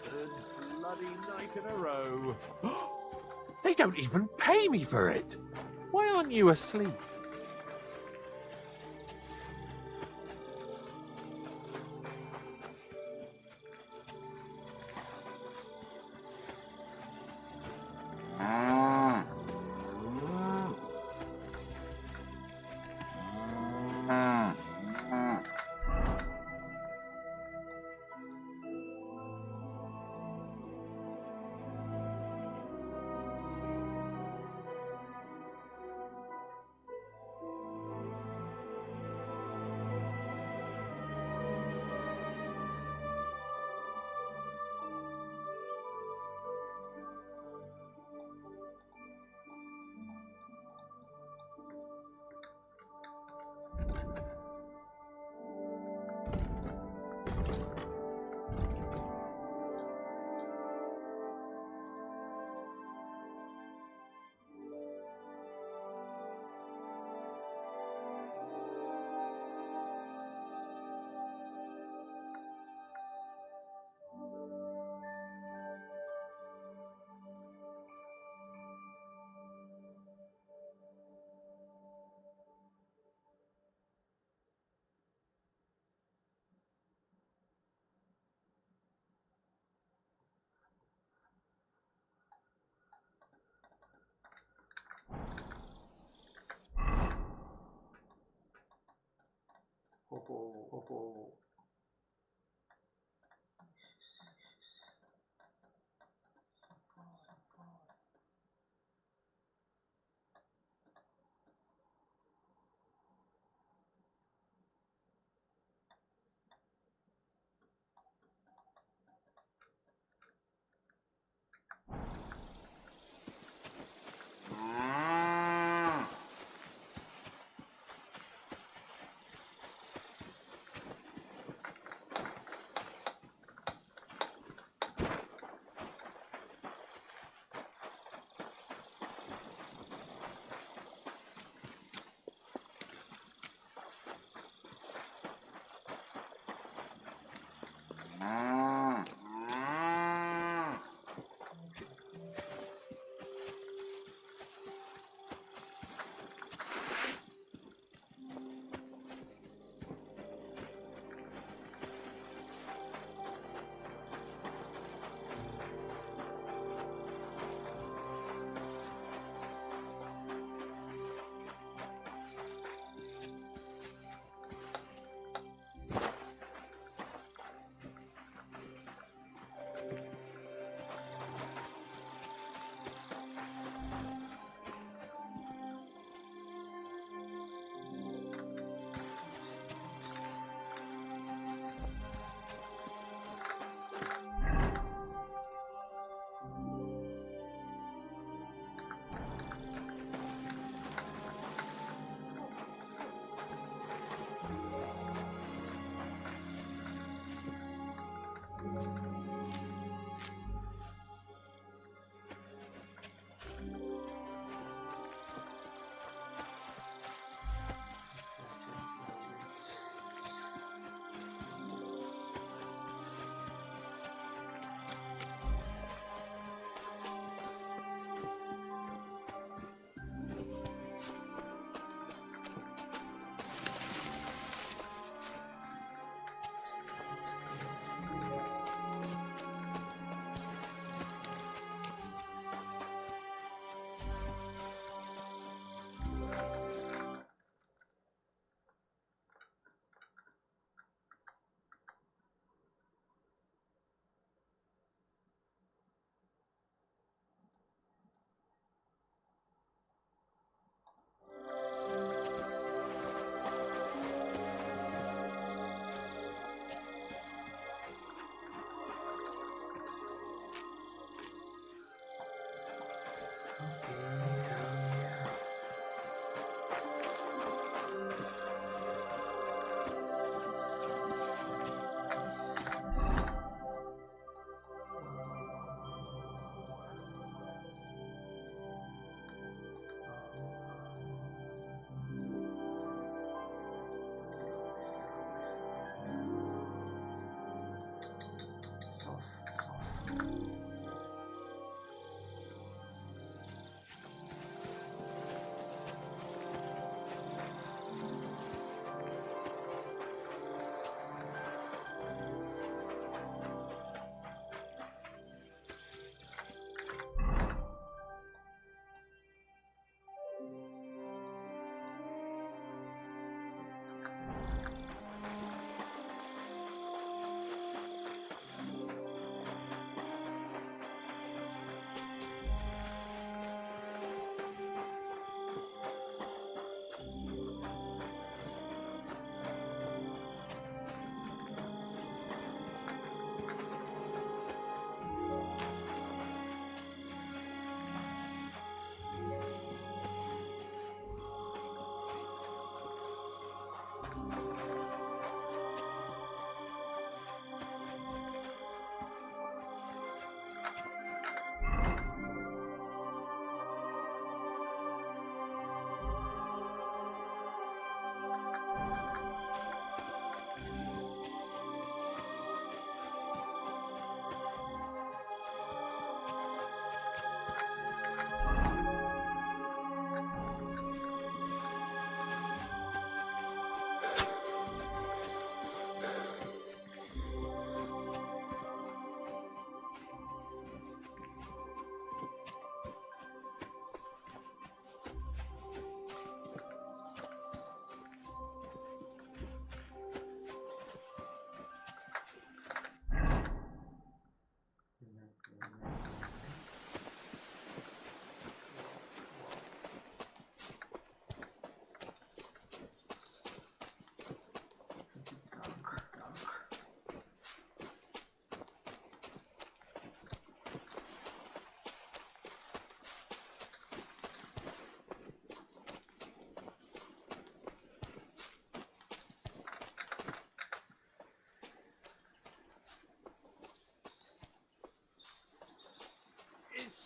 Third bloody night in a row. They don't even pay me for it. Why aren't you asleep?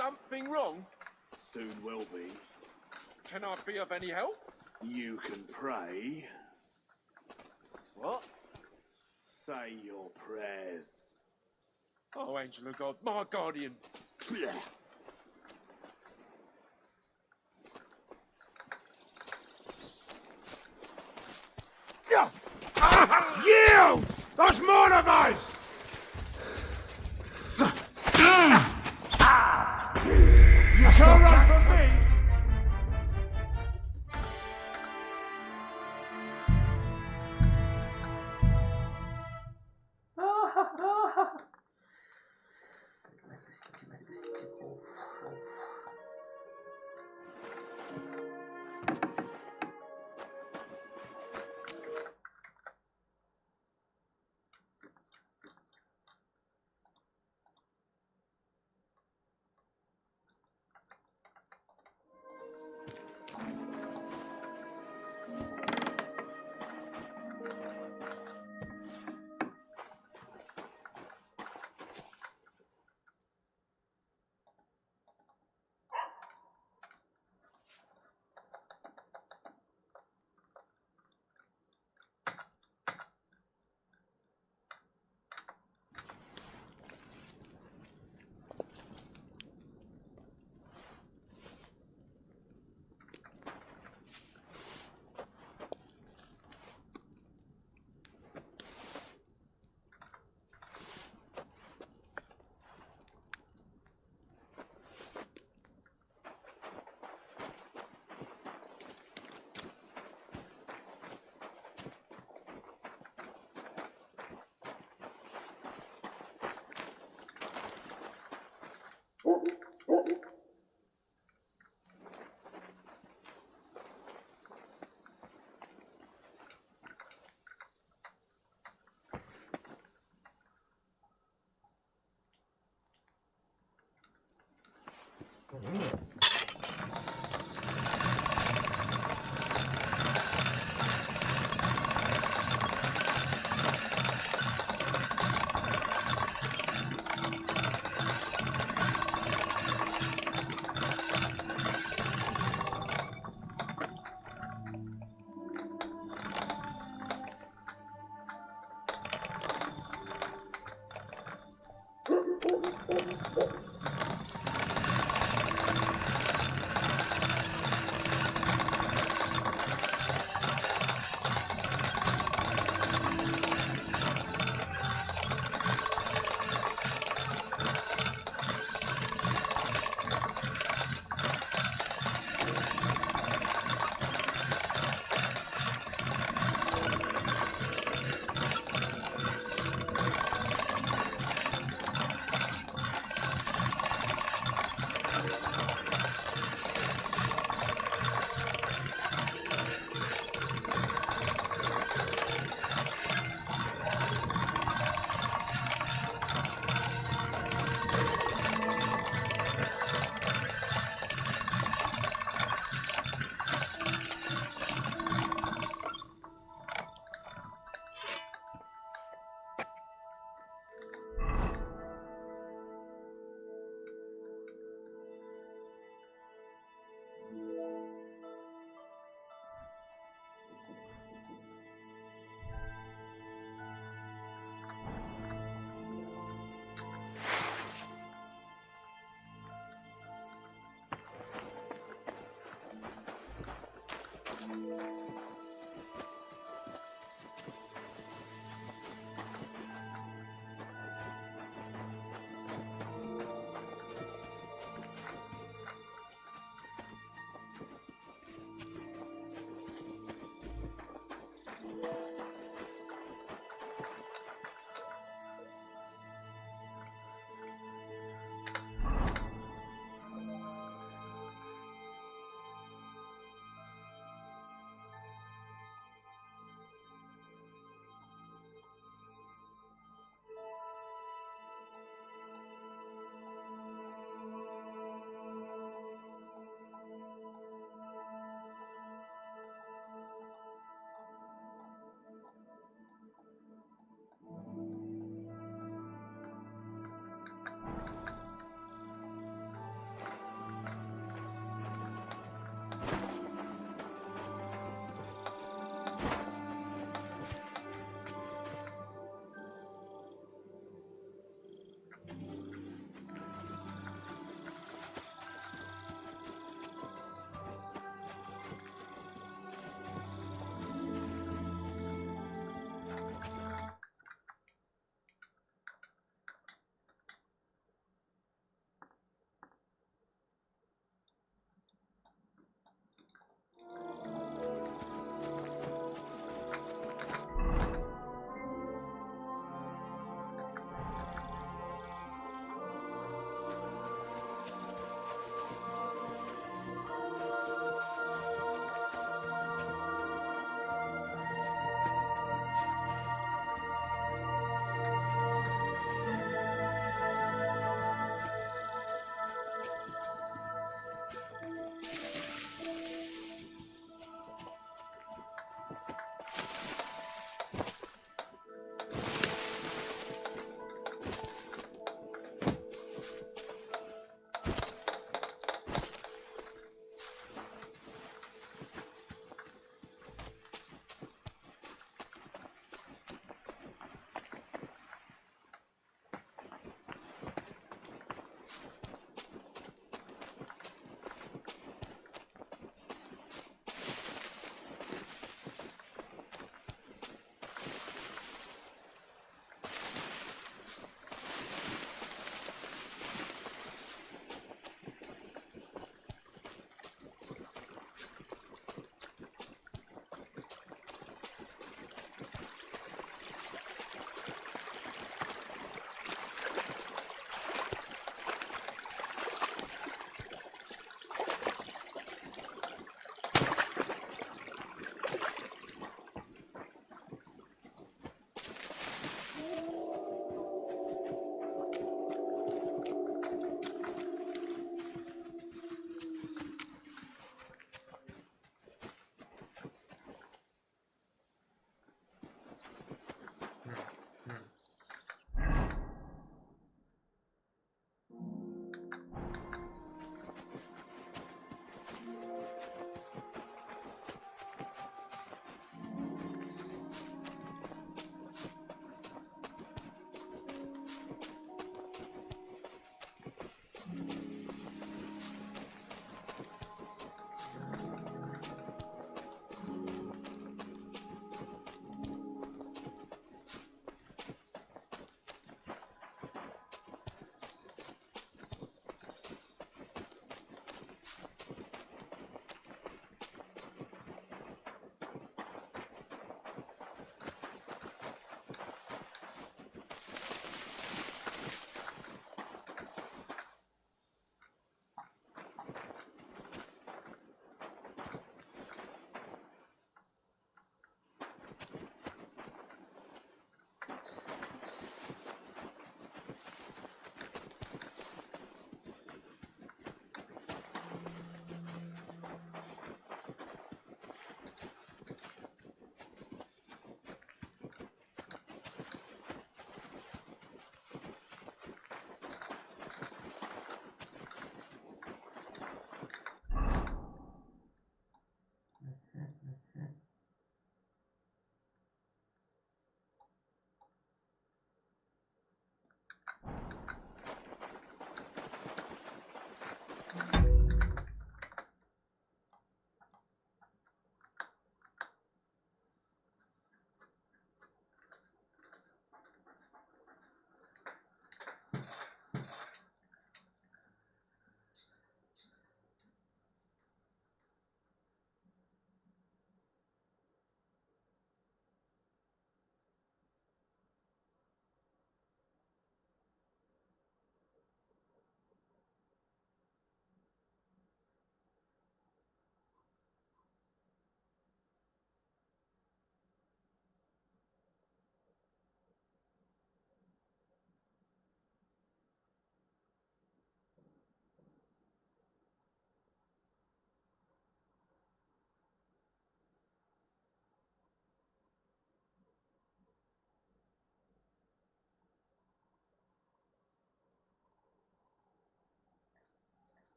something wrong? Soon will be. Can I be of any help? You can pray. What? Say your prayers. Oh, angel of God, my guardian. Blech. Yield! There's more of us! You can't run from me!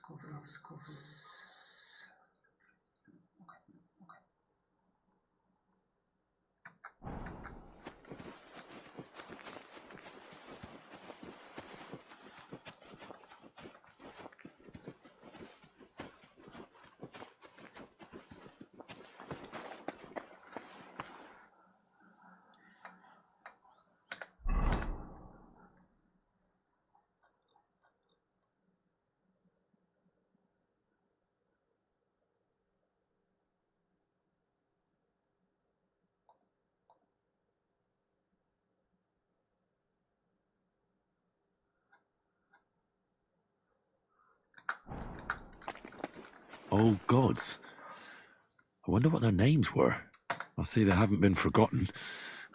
covers. Old gods. I wonder what their names were. I see they haven't been forgotten,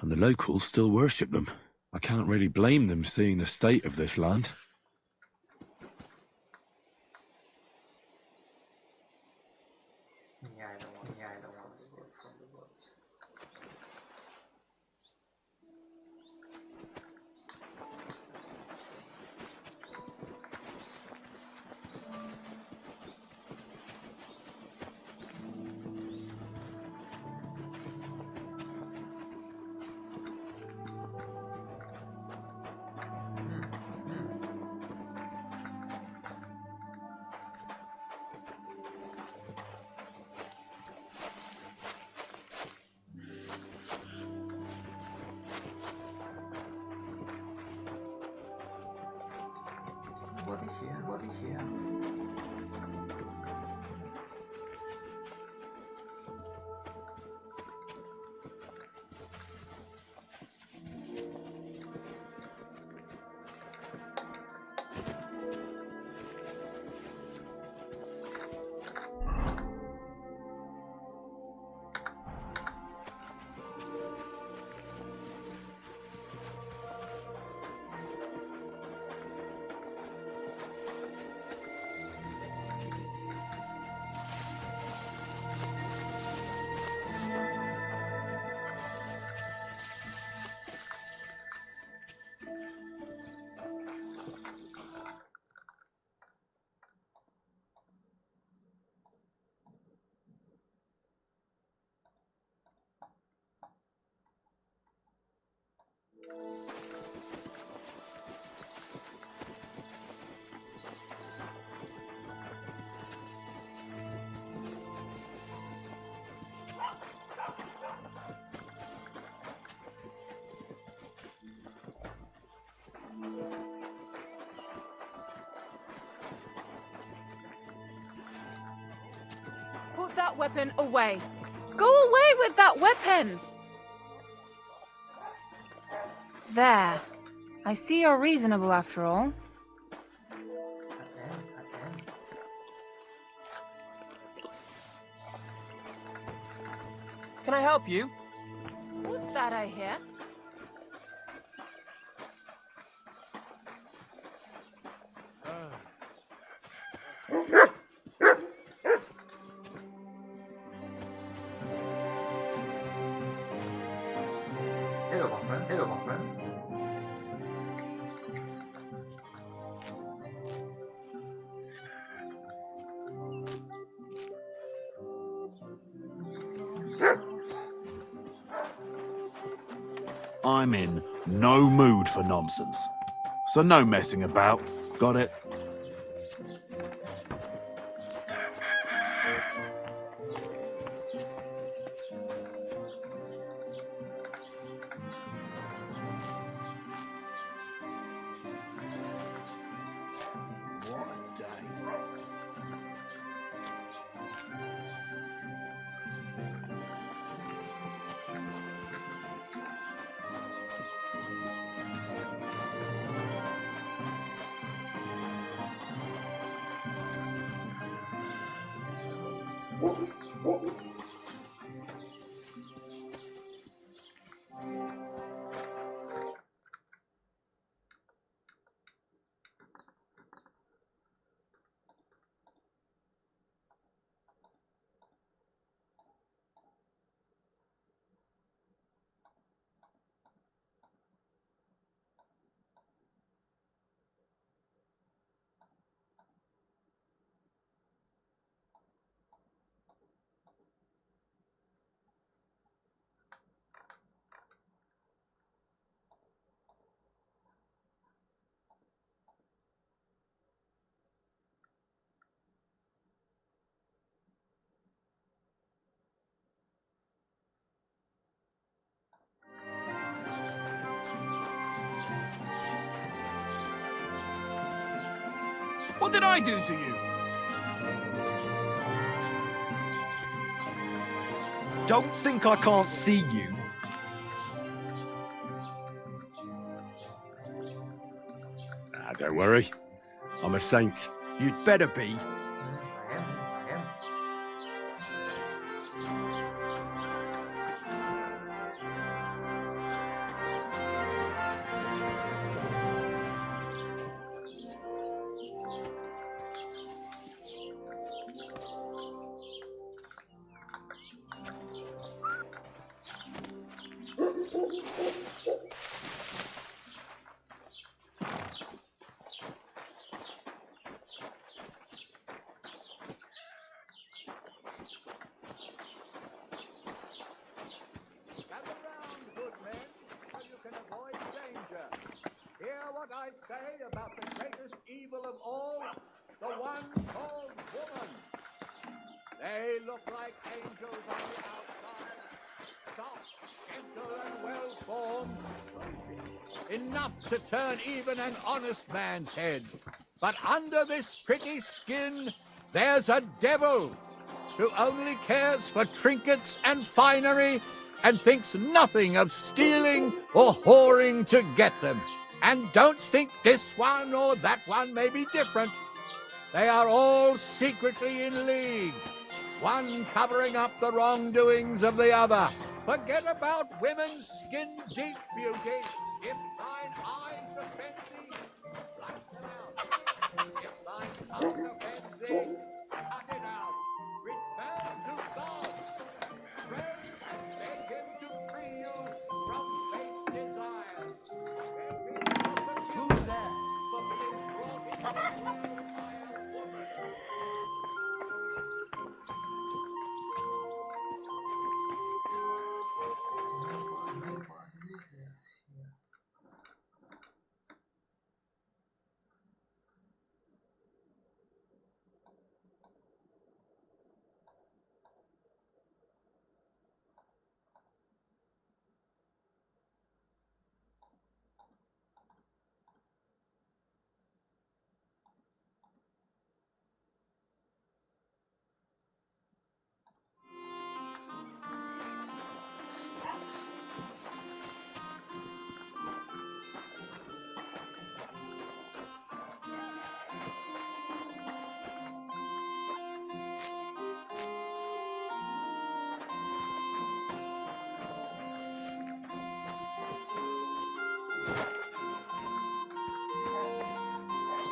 and the locals still worship them. I can't really blame them seeing the state of this land. Yeah, I don't want to work from the gods. Body here. Put that weapon away. Go away with that weapon! There. I see you're reasonable after all. Can I help you? What's that I hear? Hello, my friend. I'm in no mood for nonsense. So no messing about. Got it? What a day. What did I do to you? Don't think I can't see you. Don't worry. I'm a saint. You'd better be. I am. Gather round, good men, so you can avoid danger. Hear what I say about the greatest evil of all, the one called woman. They look like angels on the outside, soft, gentle, and well-formed. Enough to turn even an honest man's head. But under this pretty skin, there's a devil who only cares for trinkets and finery and thinks nothing of stealing or whoring to get them. And don't think this one or that one may be different. They are all secretly in league, one covering up the wrongdoings of the other. Forget about women's skin-deep beauty. If thine eyes offend thee, blot them out. If thine tongue offends thee, cut it out. Return to God. Pray and beg him to free you from base desires. Beg him to forgive you for being brought into the world by a woman.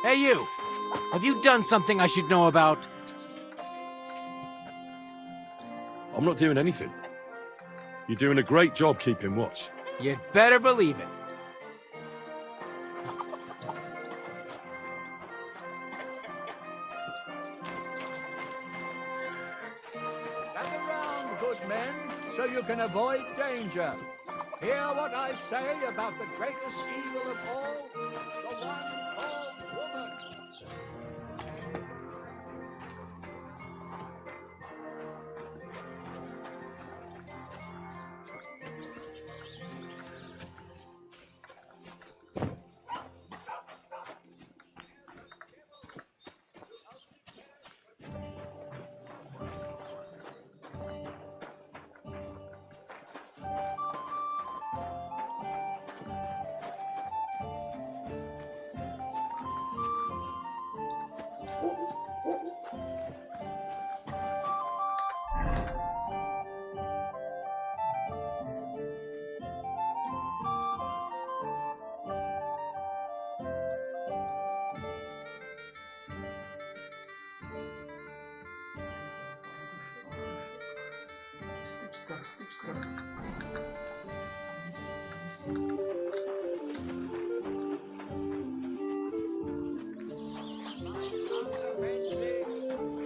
Hey, you! Have you done something I should know about? I'm not doing anything. You're doing a great job keeping watch. You'd better believe it. Gather round, good men, so you can avoid danger. Hear what I say about the greatest evil of all, the one called woman.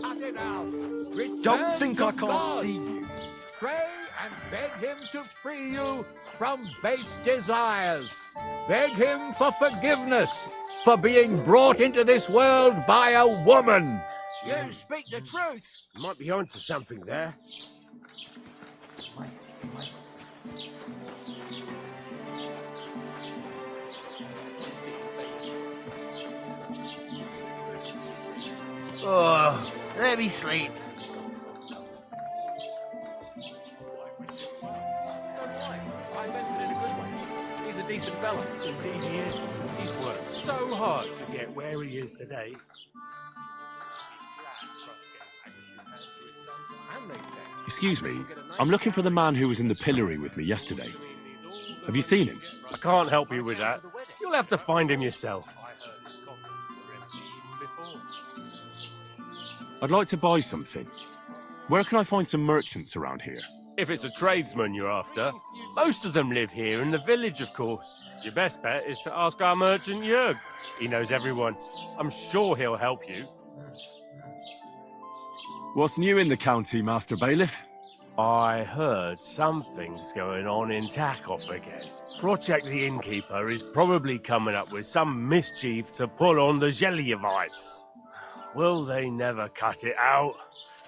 Cut it out. Return Don't think to I can't God. see you. Pray and beg him to free you from base desires. Beg him for forgiveness for being brought into this world by a woman. You speak the truth. You might be onto something there. Oh, let me sleep. I meant it in a good way. He's a decent fella. Indeed he is. He's worked so hard to get where he is today. Excuse me, I'm looking for the man who was in the pillory with me yesterday. Have you seen him? I can't help you with that. You'll have to find him yourself. I'd like to buy something. Where can I find some merchants around here? If it's a tradesman you're after, most of them live here in the village, of course. Your best bet is to ask our merchant Jörg. He knows everyone. I'm sure he'll help you. What's new in the county, Master Bailiff? I heard something's going on in Takoff again. Project the Innkeeper is probably coming up with some mischief to pull on the Zhelyevites. Will they never cut it out?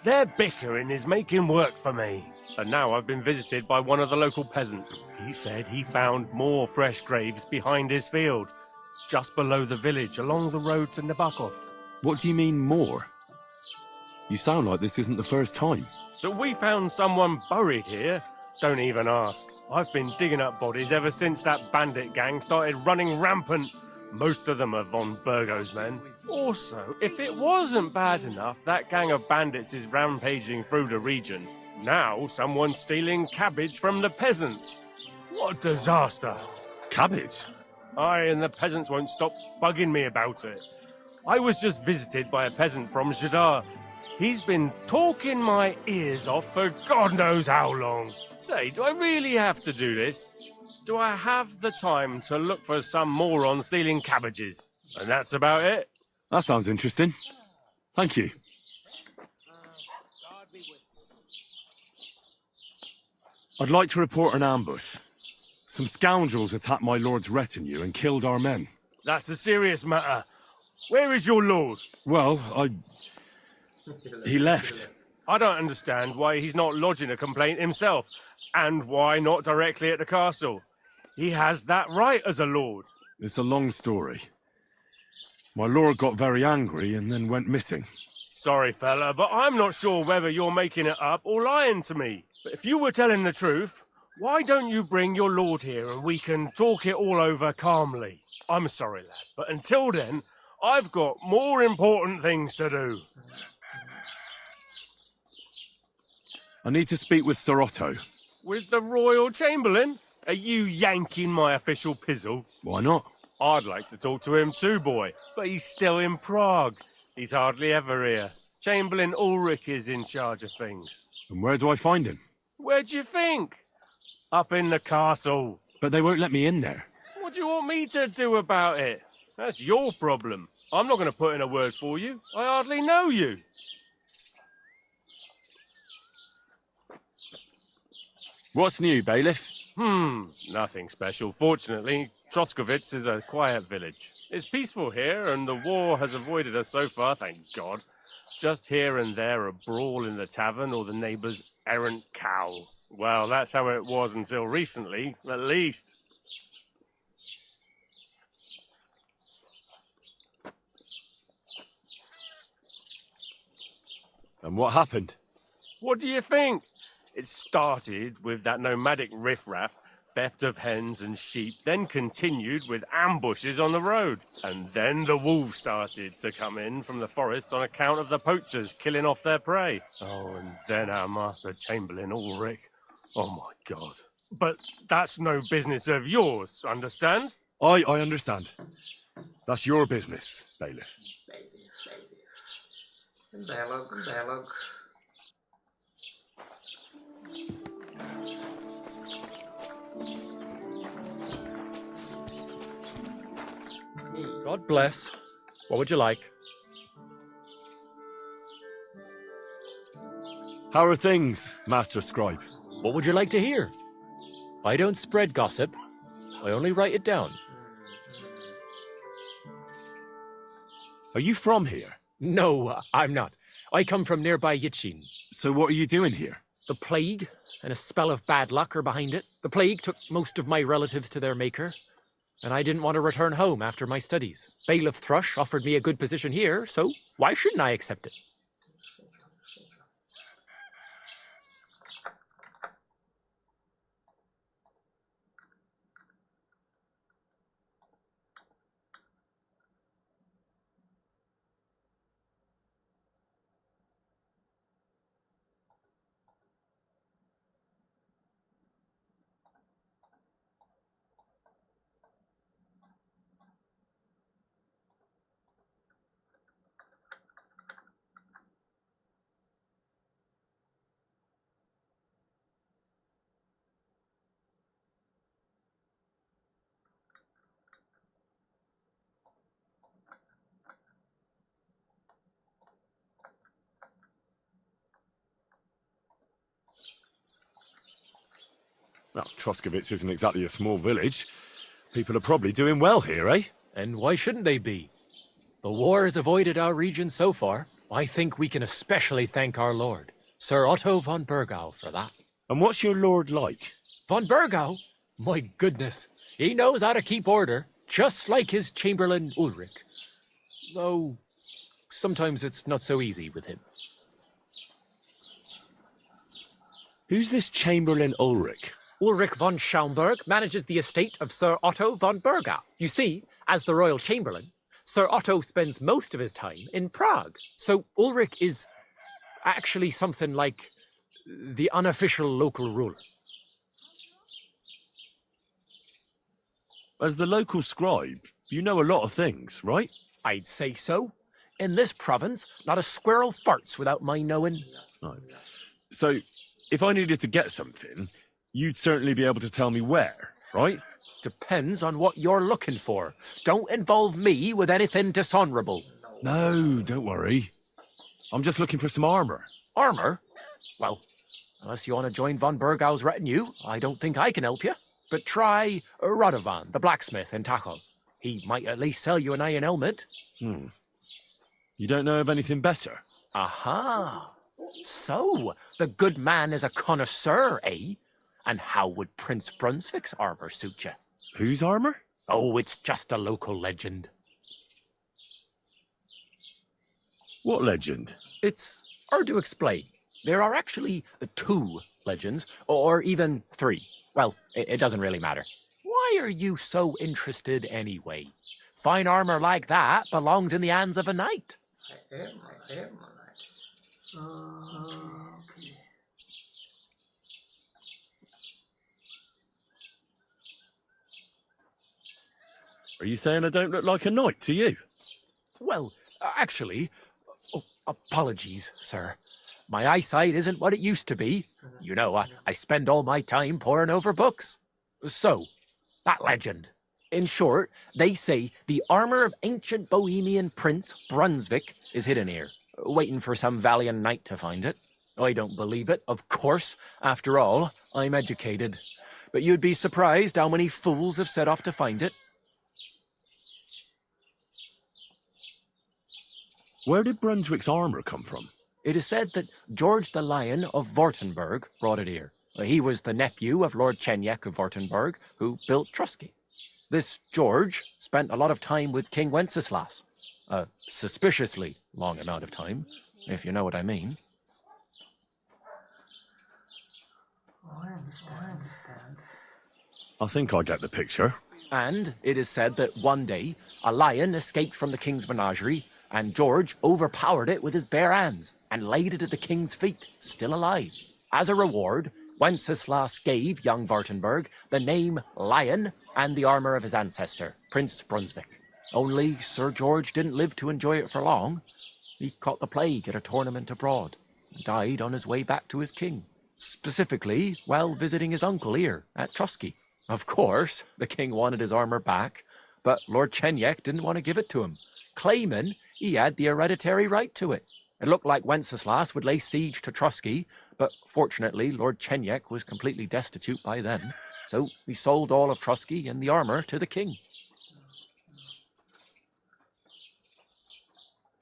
Their bickering is making work for me. And now I've been visited by one of the local peasants. He said he found more fresh graves behind his field, just below the village, along the road to Nabokov. What do you mean, more? You sound like this isn't the first time. That we found someone buried here? Don't even ask. I've been digging up bodies ever since that bandit gang started running rampant. Most of them are von Burgo's men. Also, if it wasn't bad enough, that gang of bandits is rampaging through the region. Now someone's stealing cabbage from the peasants. What a disaster. Cabbage? Aye, and the peasants won't stop bugging me about it. I was just visited by a peasant from Jadar. He's been talking my ears off for God knows how long. Say, do I really have to do this? Do I have the time to look for some moron stealing cabbages? And that's about it. That sounds interesting. Thank you. I'd like to report an ambush. Some scoundrels attacked my lord's retinue and killed our men. That's a serious matter. Where is your lord? Well, he left. I don't understand why he's not lodging a complaint himself, and why not directly at the castle. He has that right as a lord. It's a long story. My lord got very angry and then went missing. Sorry, fella, but I'm not sure whether you're making it up or lying to me. But if you were telling the truth, why don't you bring your lord here and we can talk it all over calmly? I'm sorry, lad, but until then, I've got more important things to do. I need to speak with Sir Otto. With the Royal Chamberlain? Are you yanking my official pizzle? Why not? I'd like to talk to him too, boy, but he's still in Prague. He's hardly ever here. Chamberlain Ulrich is in charge of things. And where do I find him? Where do you think? Up in the castle. But they won't let me in there. What do you want me to do about it? That's your problem. I'm not going to put in a word for you. I hardly know you. What's new, Bailiff? Nothing special. Fortunately, Troskovitz is a quiet village. It's peaceful here, and the war has avoided us so far, thank God. Just here and there a brawl in the tavern or the neighbour's errant cow. Well, that's how it was until recently, at least. And what happened? What do you think? It started with that nomadic riffraff, theft of hens and sheep, then continued with ambushes on the road. And then the wolves started to come in from the forests on account of the poachers killing off their prey. Oh, and then our Master Chamberlain Ulrich. Oh, my God. But that's no business of yours, understand? I understand. That's your business, Bailiff. Dialogue. God bless. What would you like? How are things, Master Scribe? What would you like to hear? I don't spread gossip. I only write it down. Are you from here? No, I'm not. I come from nearby Yitchin. So what are you doing here? The plague and a spell of bad luck are behind it. The plague took most of my relatives to their maker. and I didn't want to return home after my studies. Bailiff Thrush offered me a good position here, so why shouldn't I accept it? Well, Troskovitz isn't exactly a small village. People are probably doing well here, eh? And why shouldn't they be? The war has avoided our region so far. I think we can especially thank our lord, Sir Otto von Burgau, for that. And what's your lord like? Von Burgau? My goodness, he knows how to keep order, just like his chamberlain Ulrich. Though, sometimes it's not so easy with him. Who's this Chamberlain Ulrich? Ulrich von Schaumburg manages the estate of Sir Otto von Burgau. You see, as the royal chamberlain, Sir Otto spends most of his time in Prague. So Ulrich is actually something like the unofficial local ruler. As the local scribe, you know a lot of things, right? I'd say so. In this province, not a squirrel farts without my knowing. Right. So, if I needed to get something, you'd certainly be able to tell me where, right? Depends on what you're looking for. Don't involve me with anything dishonorable. No, don't worry. I'm just looking for some armor. Armor? Well, unless you want to join von Burgau's retinue, I don't think I can help you. But try Radovan, the blacksmith in Tachov. He might at least sell you an iron helmet. You don't know of anything better? Aha! So, the good man is a connoisseur, eh? And how would Prince Brunswick's armor suit you? Whose armor? Oh, it's just a local legend. What legend? It's hard to explain. There are actually 2 legends, or even 3. Well, it doesn't really matter. Why are you so interested anyway? Fine armor like that belongs in the hands of a knight. I am a knight. Okay. Are you saying I don't look like a knight to you? Well, actually, apologies, sir. My eyesight isn't what it used to be. You know, I spend all my time poring over books. So, that legend. In short, they say the armor of ancient Bohemian Prince Brunswick is hidden here, waiting for some valiant knight to find it. I don't believe it, of course. After all, I'm educated. But you'd be surprised how many fools have set off to find it. Where did Brunswick's armor come from? It is said that George the Lion of Württemberg brought it here. He was the nephew of Lord Chenyek of Württemberg, who built Trusky. This George spent a lot of time with King Wenceslas. A suspiciously long amount of time, if you know what I mean. I understand. I think I get the picture. And it is said that one day, a lion escaped from the king's menagerie, and George overpowered it with his bare hands and laid it at the king's feet, still alive. As a reward, Wenceslas gave young Württemberg the name Lion and the armor of his ancestor, Prince Brunswick. Only Sir George didn't live to enjoy it for long. He caught the plague at a tournament abroad and died on his way back to his king, specifically while visiting his uncle here at Trusky. Of course, the king wanted his armor back, but Lord Chenyek didn't want to give it to him, claiming he had the hereditary right to it. It looked like Wenceslas would lay siege to Trusky, but fortunately Lord Chenyek was completely destitute by then, so he sold all of Trusky and the armor to the king.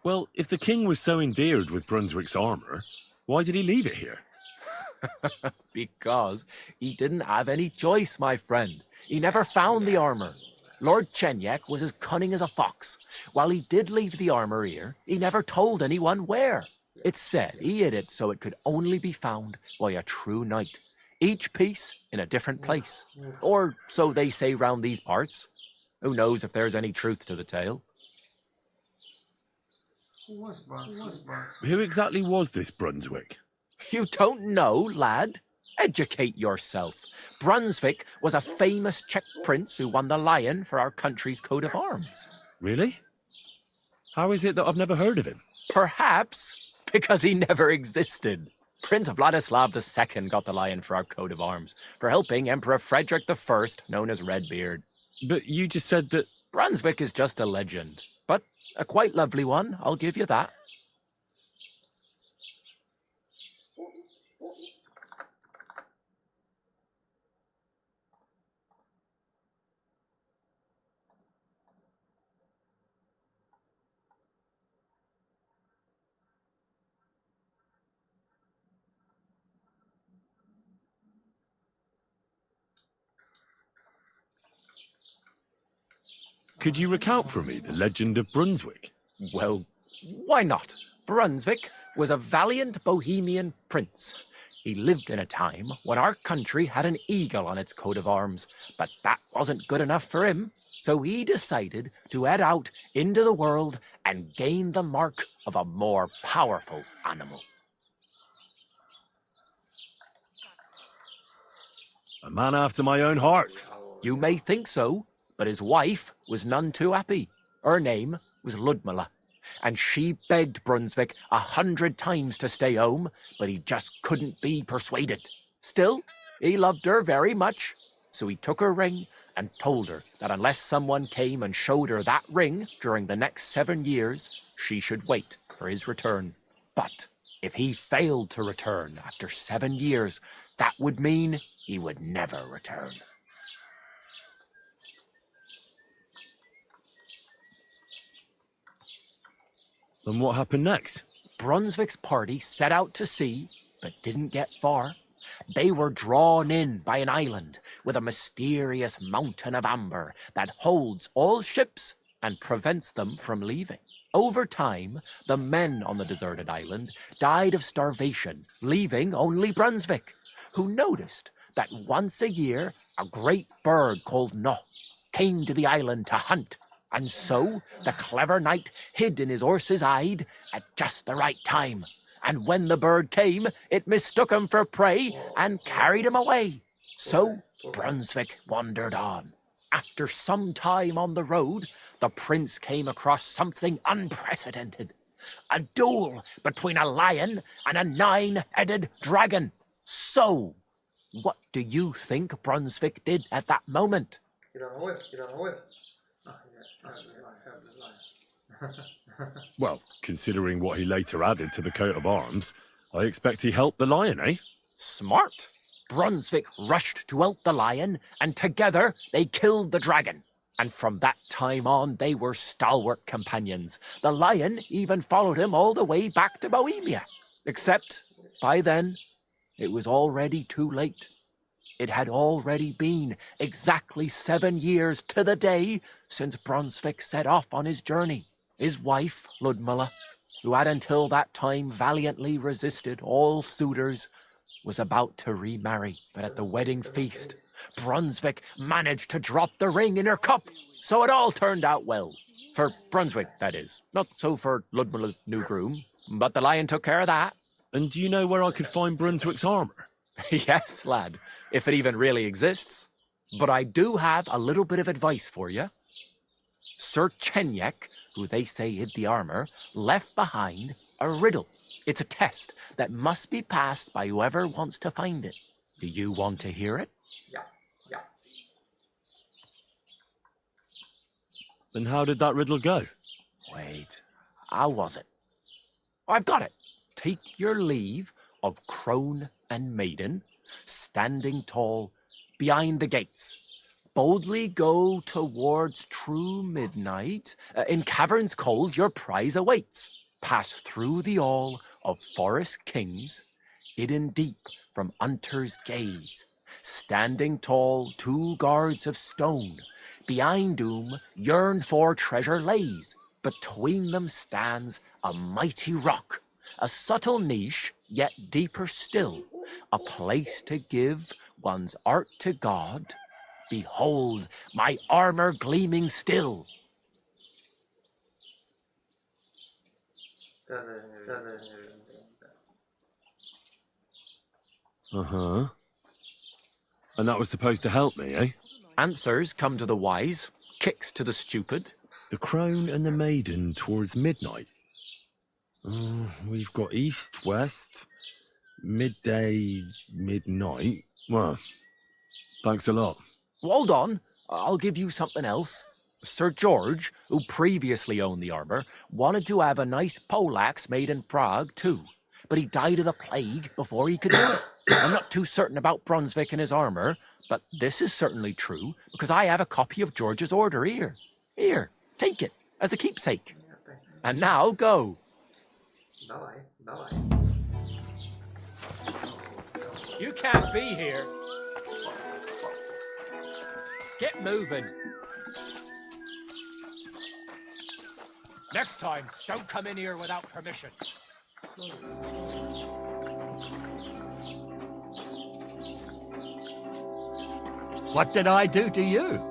Well, if the king was so endeared with Brunswick's armor, why did he leave it here? Because he didn't have any choice, my friend. He never found the armor. Lord Chenyek was as cunning as a fox. While he did leave the armor here, he never told anyone where. It's said he hid it so it could only be found by a true knight, each piece in a different place. Or so they say round these parts. Who knows if there's any truth to the tale? Who exactly was this Brunswick? You don't know, lad? Educate yourself. Brunswick was a famous Czech prince who won the lion for our country's coat of arms. Really? How is it that I've never heard of him? Perhaps because he never existed. Prince Vladislav II got the lion for our coat of arms for helping Emperor Frederick I, known as Redbeard. But you just said that... Brunswick is just a legend, but a quite lovely one, I'll give you that. Could you recount for me the legend of Brunswick? Well, why not? Brunswick was a valiant Bohemian prince. He lived in a time when our country had an eagle on its coat of arms, but that wasn't good enough for him. So he decided to head out into the world and gain the mark of a more powerful animal. A man after my own heart. You may think so, but his wife was none too happy. Her name was Ludmilla, and she begged Brunswick 100 times to stay home, but he just couldn't be persuaded. Still, he loved her very much, so he took her ring and told her that unless someone came and showed her that ring during the next 7 years, she should wait for his return. But if he failed to return after 7 years, that would mean he would never return. And what happened next? Brunswick's party set out to sea, but didn't get far. They were drawn in by an island with a mysterious mountain of amber that holds all ships and prevents them from leaving. Over time, the men on the deserted island died of starvation, leaving only Brunswick, who noticed that once a year a great bird called No came to the island to hunt. And so the clever knight hid in his horse's hide at just the right time. And when the bird came, it mistook him for prey and carried him away. So Brunswick wandered on. After some time on the road, the prince came across something unprecedented. A duel between a lion and a 9-headed dragon. So, what do you think Brunswick did at that moment? Well, considering what he later added to the coat of arms, I expect he helped the lion, eh? Smart. Brunswick rushed to help the lion, and together they killed the dragon. And from that time on, they were stalwart companions. The lion even followed him all the way back to Bohemia. Except, by then, it was already too late. It had already been exactly 7 years to the day since Brunswick set off on his journey. His wife, Ludmilla, who had until that time valiantly resisted all suitors, was about to remarry. But at the wedding feast, Brunswick managed to drop the ring in her cup, so it all turned out well. For Brunswick, that is. Not so for Ludmilla's new groom, but the lion took care of that. And do you know where I could find Brunswick's armor? Yes, lad, if it even really exists. But I do have a little bit of advice for you. Sir Chenyek, who they say hid the armor, left behind a riddle. It's a test that must be passed by whoever wants to find it. Do you want to hear it? Yeah. Then how did that riddle go? Wait, how was it? I've got it. Take your leave of crone and maiden, standing tall behind the gates. Boldly go towards true midnight. In caverns cold your prize awaits. Pass through the all of forest kings, hidden deep from hunter's gaze. Standing tall, 2 guards of stone. Behind whom yearned for treasure lays. Between them stands a mighty rock. A subtle niche, yet deeper still. A place to give one's art to God. Behold, my armor gleaming still. Uh-huh. And that was supposed to help me, eh? Answers come to the wise, kicks to the stupid. The crone and the maiden towards midnight. We've got east, west, midday, midnight. Well, thanks a lot. Hold on, I'll give you something else. Sir George, who previously owned the armor, wanted to have a nice poleaxe made in Prague too, but he died of the plague before he could do it. I'm not too certain about Brunswick and his armor, but this is certainly true because I have a copy of George's order here. Here, take it as a keepsake. And now go. Bye. You can't be here. Get moving. Next time, don't come in here without permission. What did I do to you?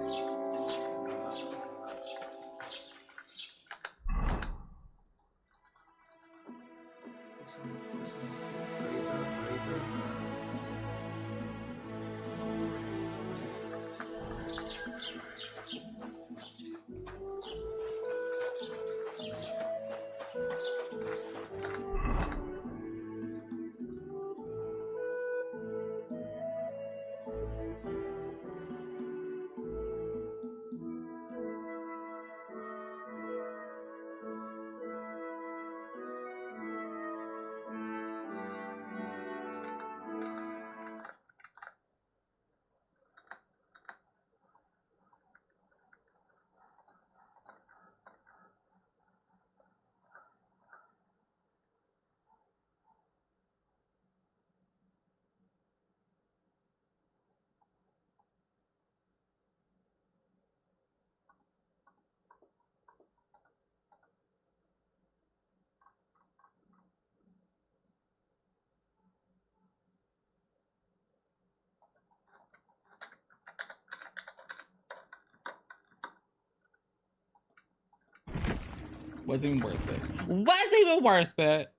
Wasn't even worth it. Wasn't even worth it.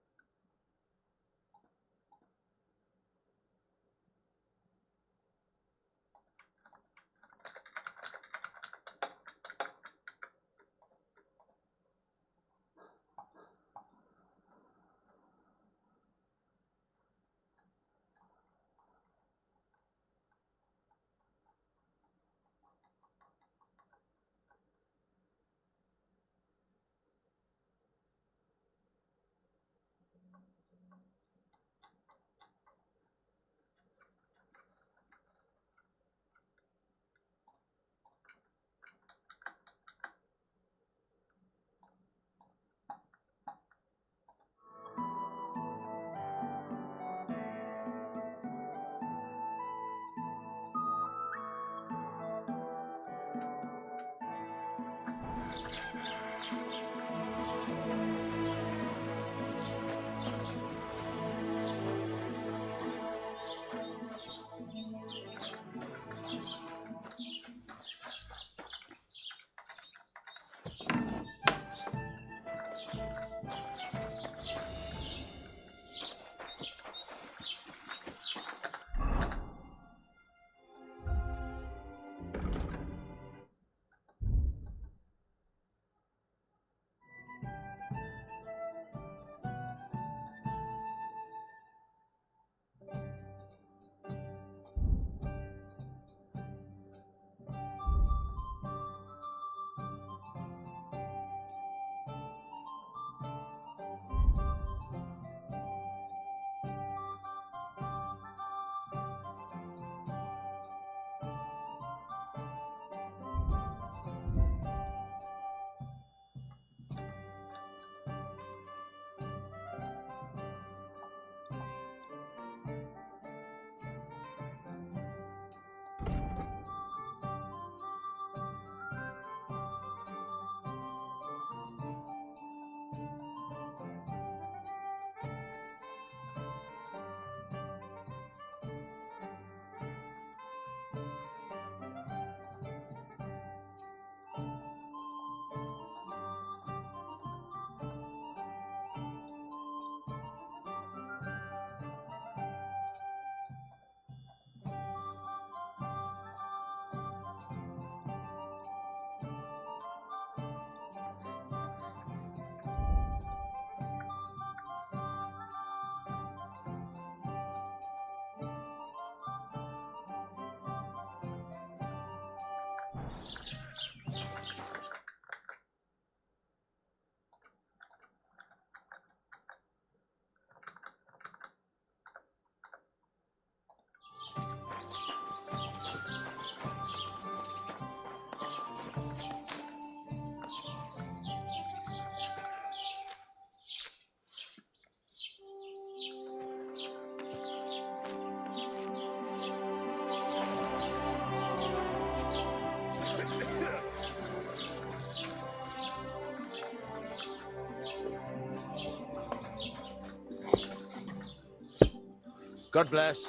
God bless.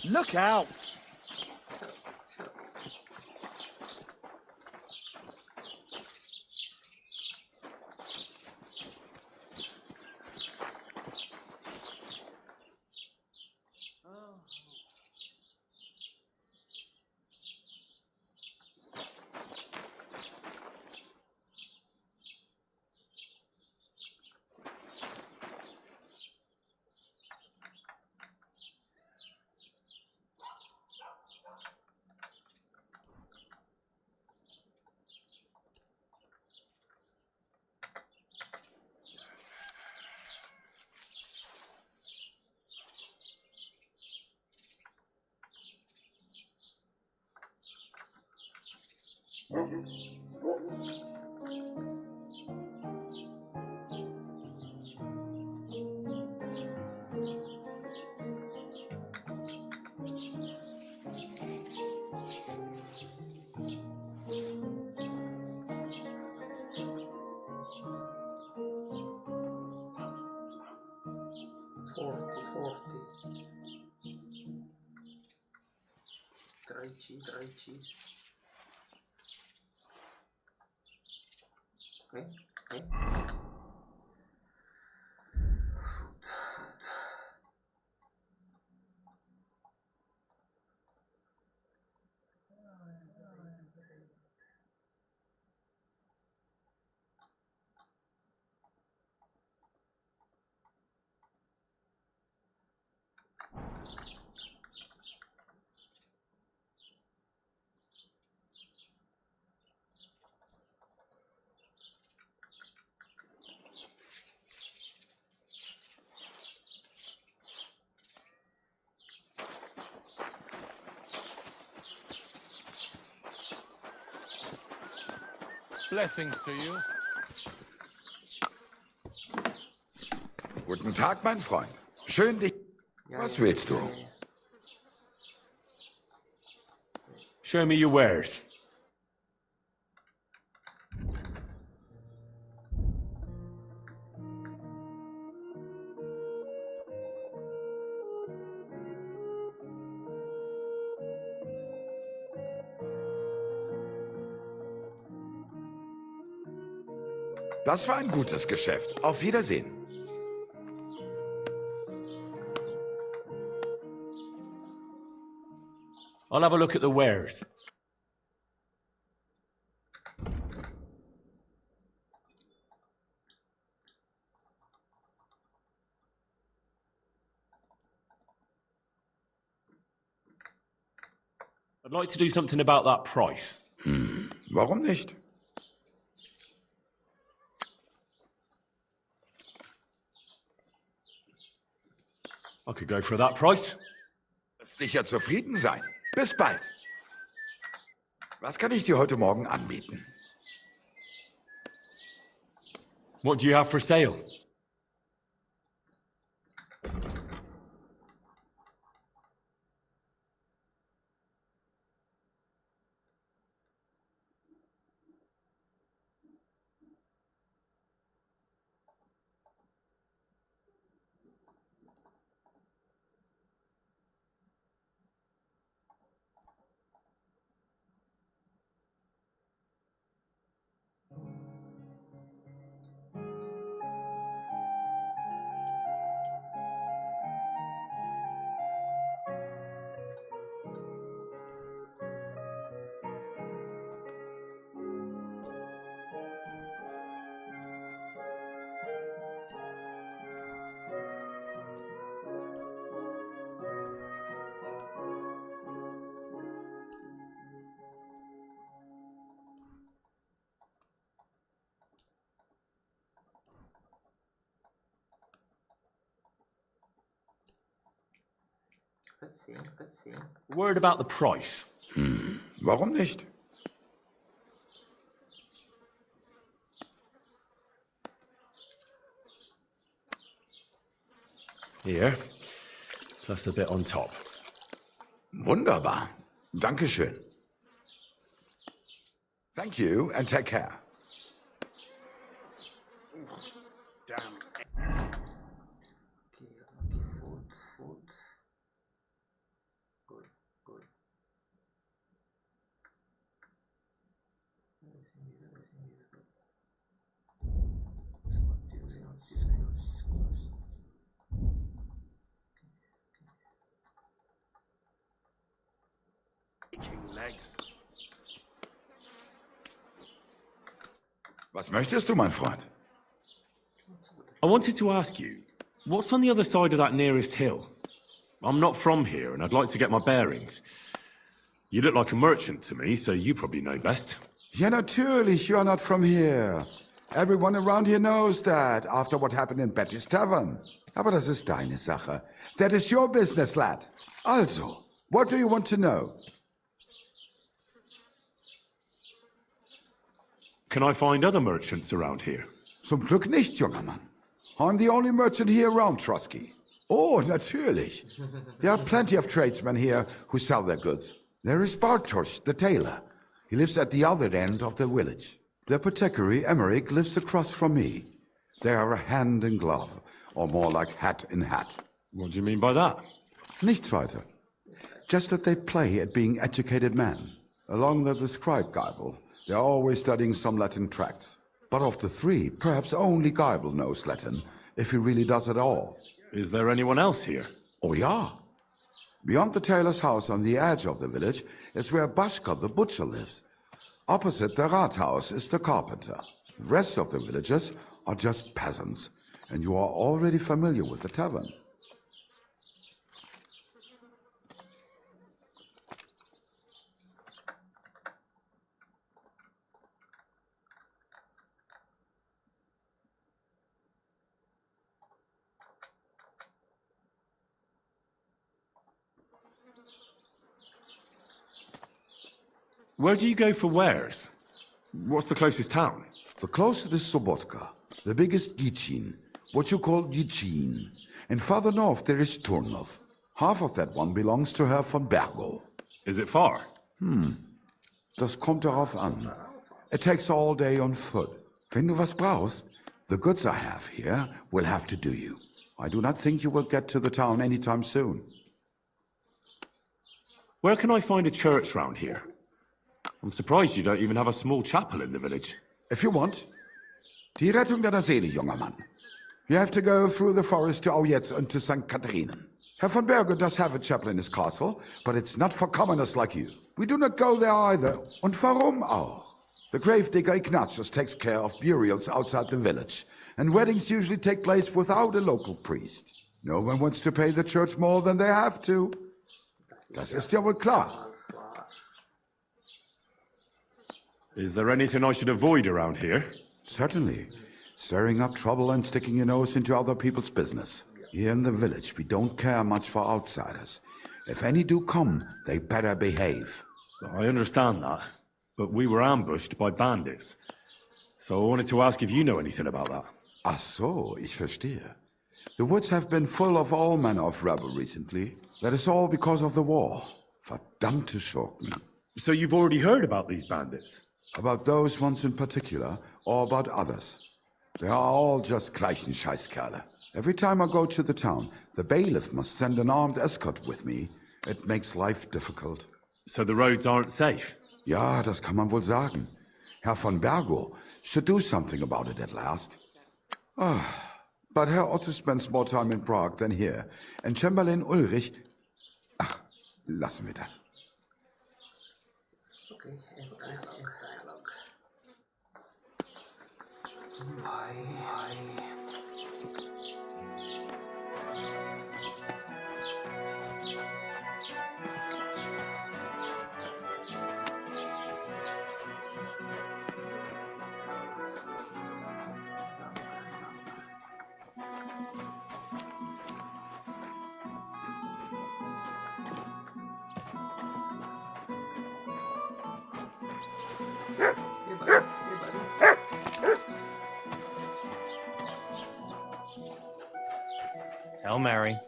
Look out! Trajci. Okay. Blessings to you. Guten Tag, mein Freund. Schön dich... Was willst du? Show me your wares. Das war ein gutes Geschäft. Auf Wiedersehen. I'll have a look at the wares. I'd like to do something about that price. Warum nicht? I could go for that price. Wirst sicher zufrieden sein. Bis bald. Was kann ich dir heute Morgen anbieten? What do you have for sale? Let's see. Word about the price. Warum nicht? Here, plus a bit on top. Wunderbar. Dankeschön. Thank you and take care. Damn. Okay, food. Good. Everything is good. Materials. Legs. Was möchtest du, mein Freund? I wanted to ask you, what's on the other side of that nearest hill? I'm not from here, and I'd like to get my bearings. You look like a merchant to me, so you probably know best. Ja, natürlich, you are not from here. Everyone around here knows that, after what happened in Betty's Tavern. Aber das ist deine Sache. That is your business, lad. Also, what do you want to know? Can I find other merchants around here? Zum Glück nicht, junger Mann. I'm the only merchant here around, Trusky. Oh, natürlich. There are plenty of tradesmen here who sell their goods. There is Bartosz, the tailor. He lives at the other end of the village. The apothecary, Emmerich, lives across from me. They are a hand in glove, or more like hat in hat. What do you mean by that? Nichts weiter. Just that they play at being educated men. Along with the scribe Geibel, they are always studying some Latin tracts. But of the three, perhaps only Geibel knows Latin, if he really does at all. Is there anyone else here? Oh, yeah. Beyond the tailor's house on the edge of the village is where Bashka the butcher lives. Opposite the Rathaus is the carpenter. The rest of the villagers are just peasants, and you are already familiar with the tavern. Where do you go for wares? What's the closest town? The closest is Sobotka, the biggest Gichin, what you call Gichin. And farther north there is Turnov. Half of that one belongs to Herr von Bergo. Is it far? Das kommt darauf an. It takes all day on foot. Wenn du was brauchst, the goods I have here will have to do you. I do not think you will get to the town anytime soon. Where can I find a church round here? I'm surprised you don't even have a small chapel in the village. If you want, Die Rettung deiner Seele, junger Mann. You have to go through the forest to Aujetz and to St. Catharinen. Herr von Berge does have a chapel in his castle, but it's not for commoners like you. We do not go there either. Und warum auch? The gravedigger Ignatius takes care of burials outside the village, and weddings usually take place without a local priest. No one wants to pay the church more than they have to. Das ist ja wohl klar. Is there anything I should avoid around here? Certainly. Stirring up trouble and sticking your nose into other people's business. Here in the village, we don't care much for outsiders. If any do come, they better behave. I understand that, but we were ambushed by bandits. So I wanted to ask if you know anything about that. Ach so, ich verstehe. The woods have been full of all manner of rebel recently. That is all because of the war. Verdammte Schurken. So you've already heard about these bandits? About those ones in particular, or about others? They are all just gleichen Scheißkerle. Every time I go to the town, the bailiff must send an armed escort with me. It makes life difficult. So the roads aren't safe? Ja, das kann man wohl sagen. Herr von Bergo should do something about it at last. But Herr Otto spends more time in Prague than here, and Chamberlain Ulrich... Ach, lassen wir das. Okay, and dialogue. Hail Mary.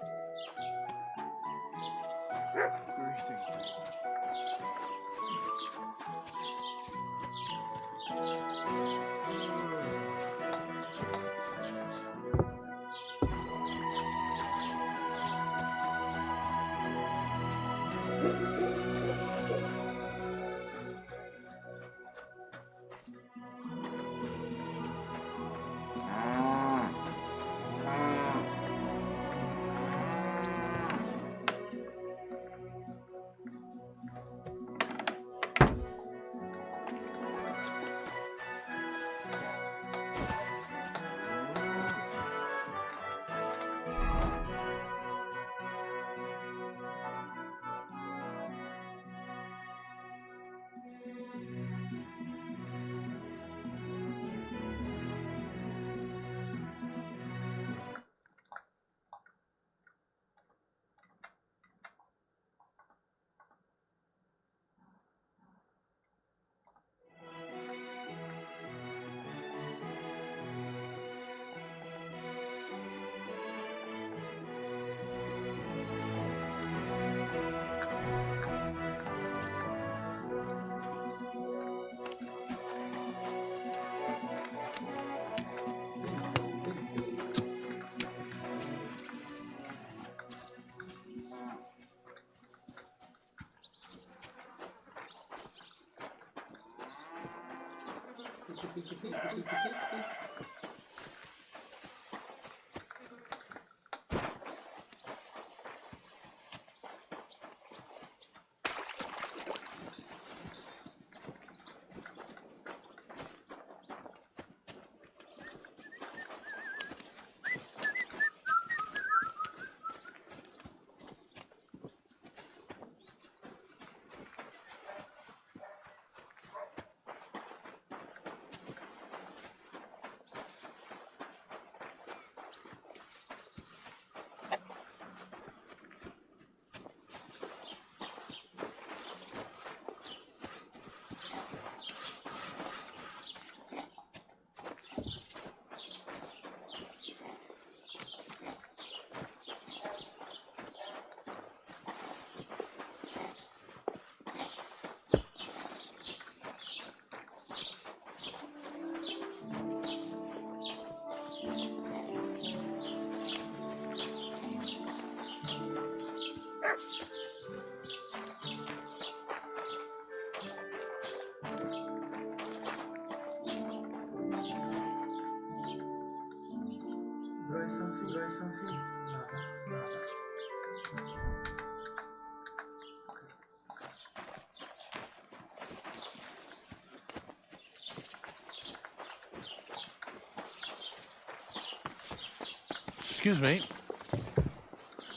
Excuse me.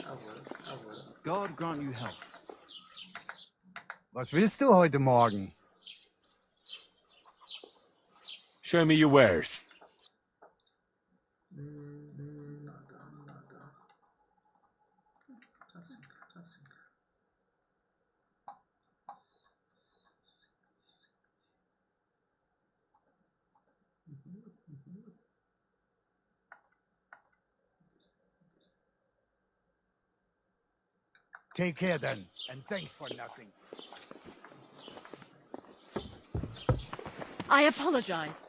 Jawohl. God grant you health. Was willst du heute Morgen? Show me your wares. Take care then, and thanks for nothing. I apologize.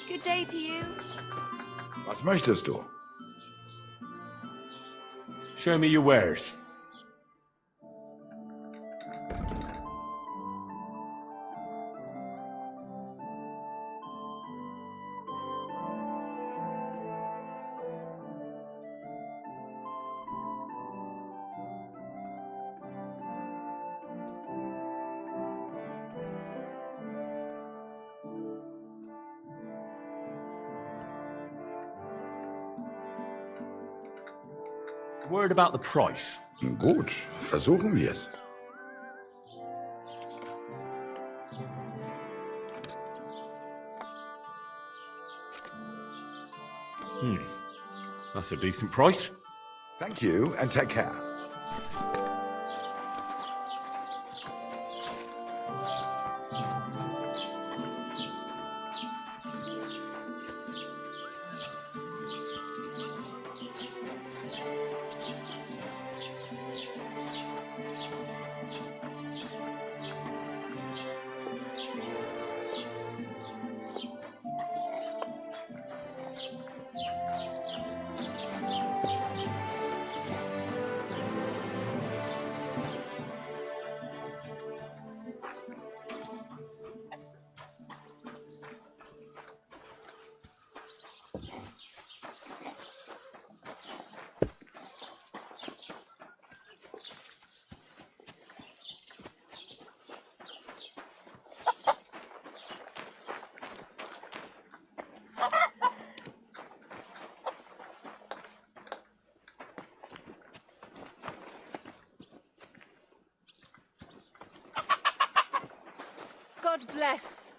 Good day to you. Was möchtest du? Show me your wares. Word about the price. Gut, versuchen wir's. That's a decent price. Thank you, and take care. God bless.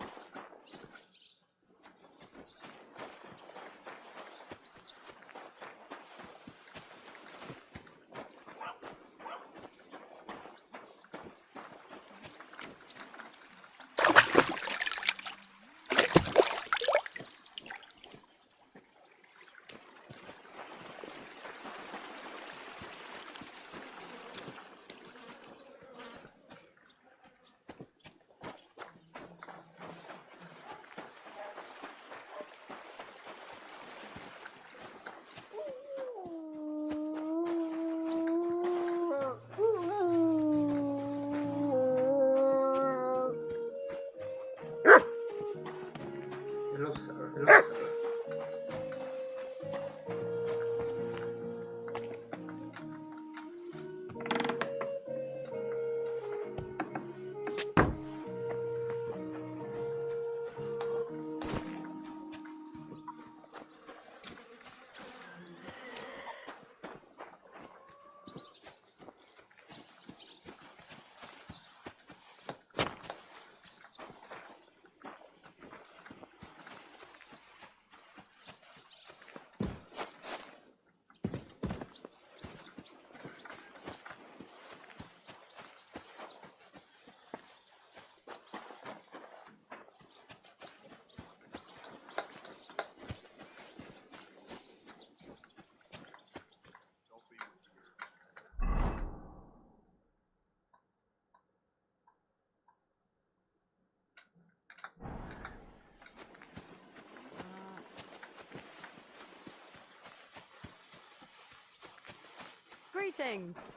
Greetings.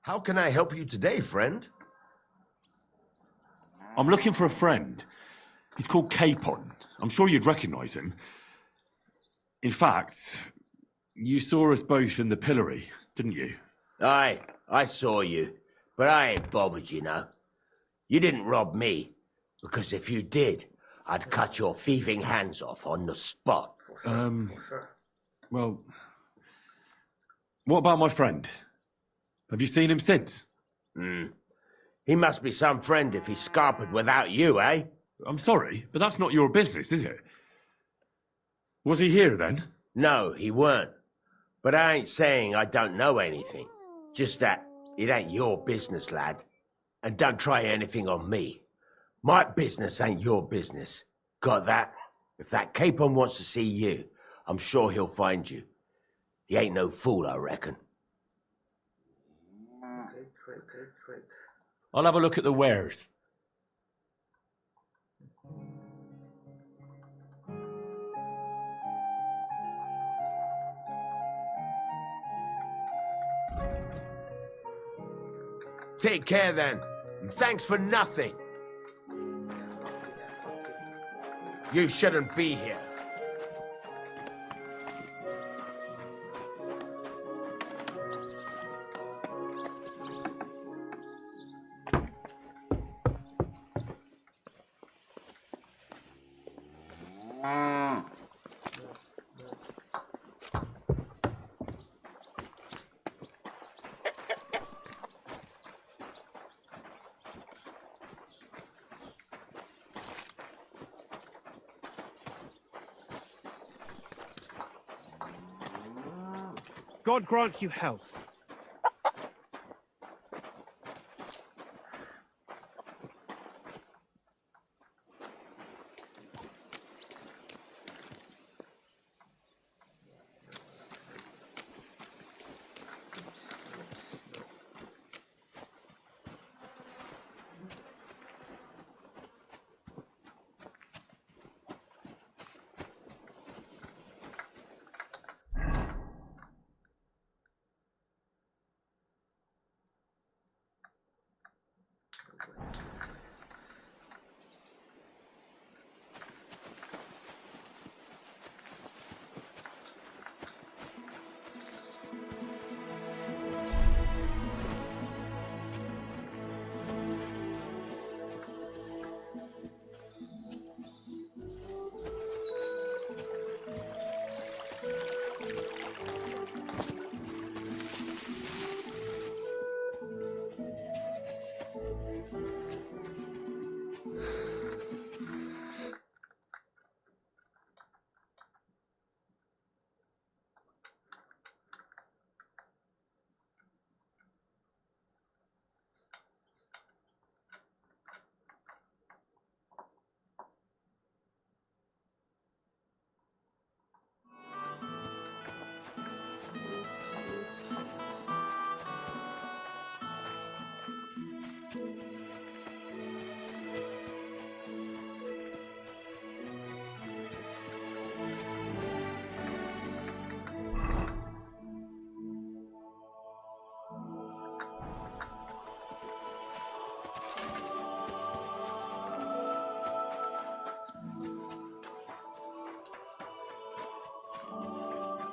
How can I help you today, friend? I'm looking for a friend. He's called Capon. I'm sure you'd recognize him. In fact, you saw us both in the pillory, didn't you? Aye, I saw you, but I ain't bothered, you know. You didn't rob me, because if you did, I'd cut your thieving hands off on the spot. Well, what about my friend? Have you seen him since? He must be some friend if he's scarpered without you, eh? I'm sorry, but that's not your business, is it? Was he here then? No, he weren't. But I ain't saying I don't know anything. Just that it ain't your business, lad. And don't try anything on me. My business ain't your business. Got that? If that Capon wants to see you, I'm sure he'll find you. He ain't no fool, I reckon. Trade. I'll have a look at the wares. Take care then, and thanks for nothing. You shouldn't be here. God grant you health.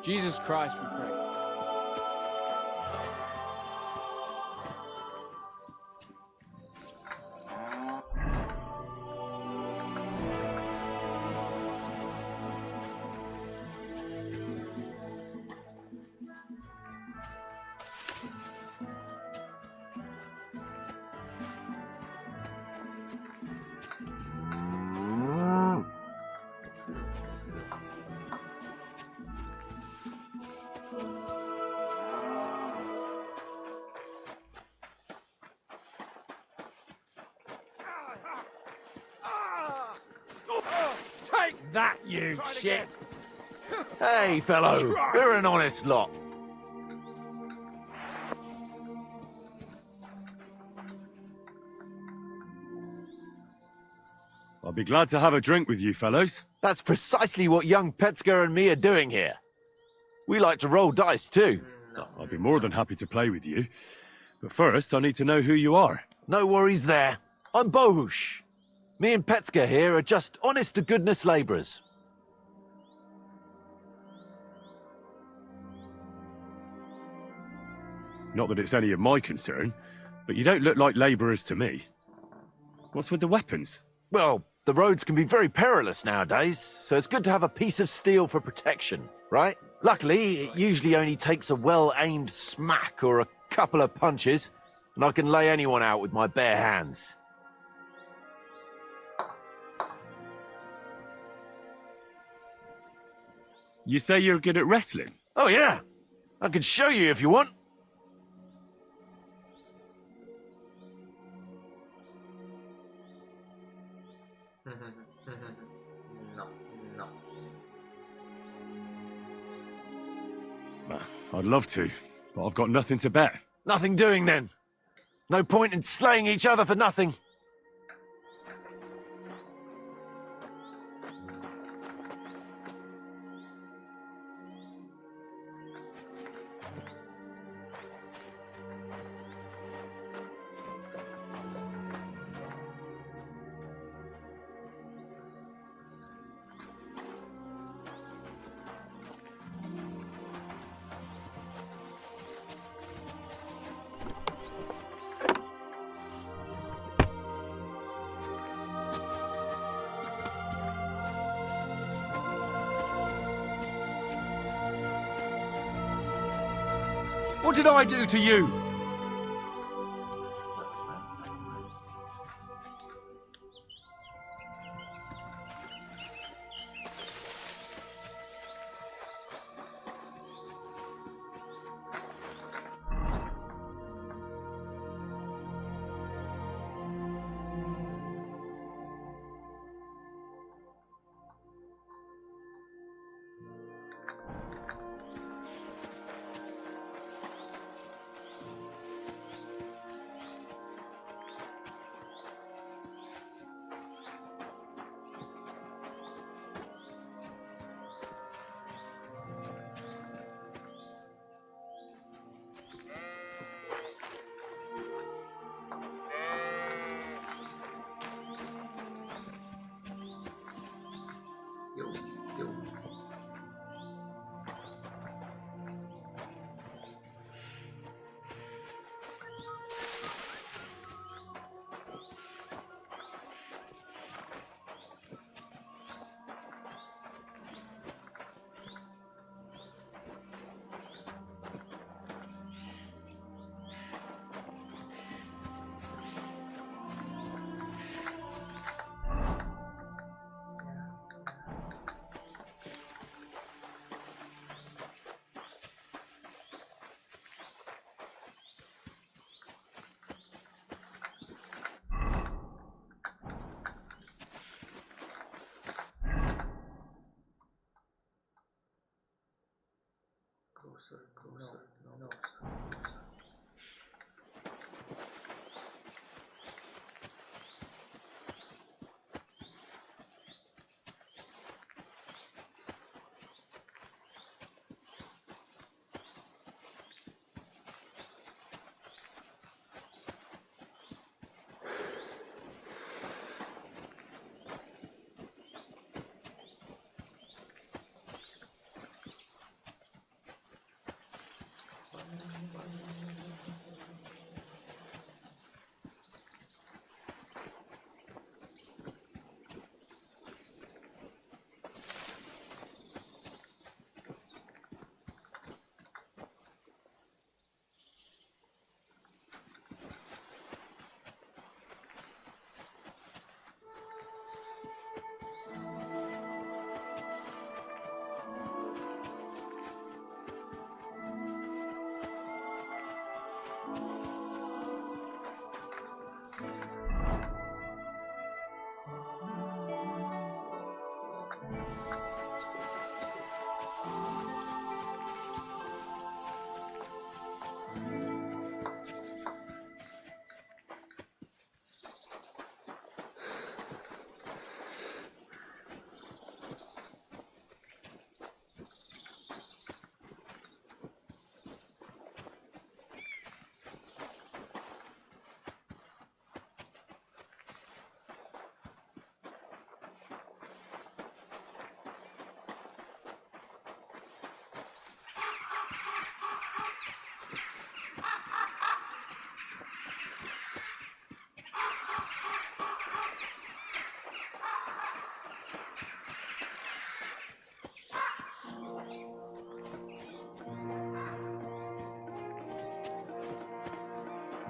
Jesus Christ, we pray. Take that, you shit! Hey, fellow, we're an honest lot. I'll be glad to have a drink with you, fellows. That's precisely what young Petsker and me are doing here. We like to roll dice, too. I'll be more than happy to play with you. But first, I need to know who you are. No worries there. I'm Bohush. Me and Petsker here are just honest-to-goodness labourers. Not that it's any of my concern, but you don't look like labourers to me. What's with the weapons? Well, the roads can be very perilous nowadays, so it's good to have a piece of steel for protection, right? Luckily, it usually only takes a well-aimed smack or a couple of punches, and I can lay anyone out with my bare hands. You say you're good at wrestling? Oh, yeah. I can show you if you want. No, no. I'd love to, but I've got nothing to bet. Nothing doing then. No point in slaying each other for nothing. What did I do to you?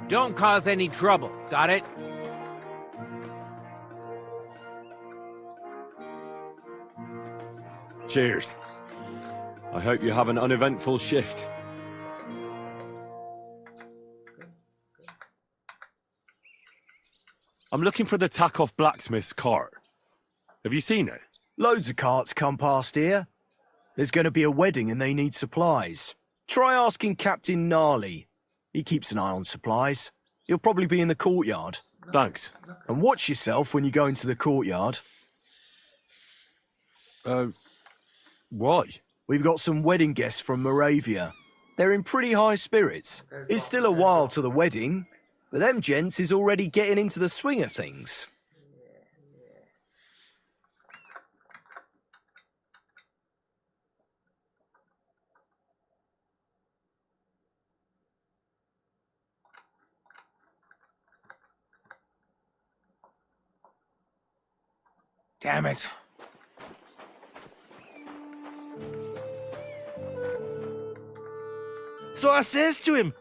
Don't cause any trouble, got it? Cheers. I hope you have an uneventful shift. I'm looking for the Takoff blacksmith's cart. Have you seen it? Loads of carts come past here. There's going to be a wedding and they need supplies. Try asking Captain Gnarly. He keeps an eye on supplies. He'll probably be in the courtyard. Thanks. And watch yourself when you go into the courtyard. Why? We've got some wedding guests from Moravia. They're in pretty high spirits. It's still a while to the wedding, but them gents is already getting into the swing of things. Damn it. So I says to him,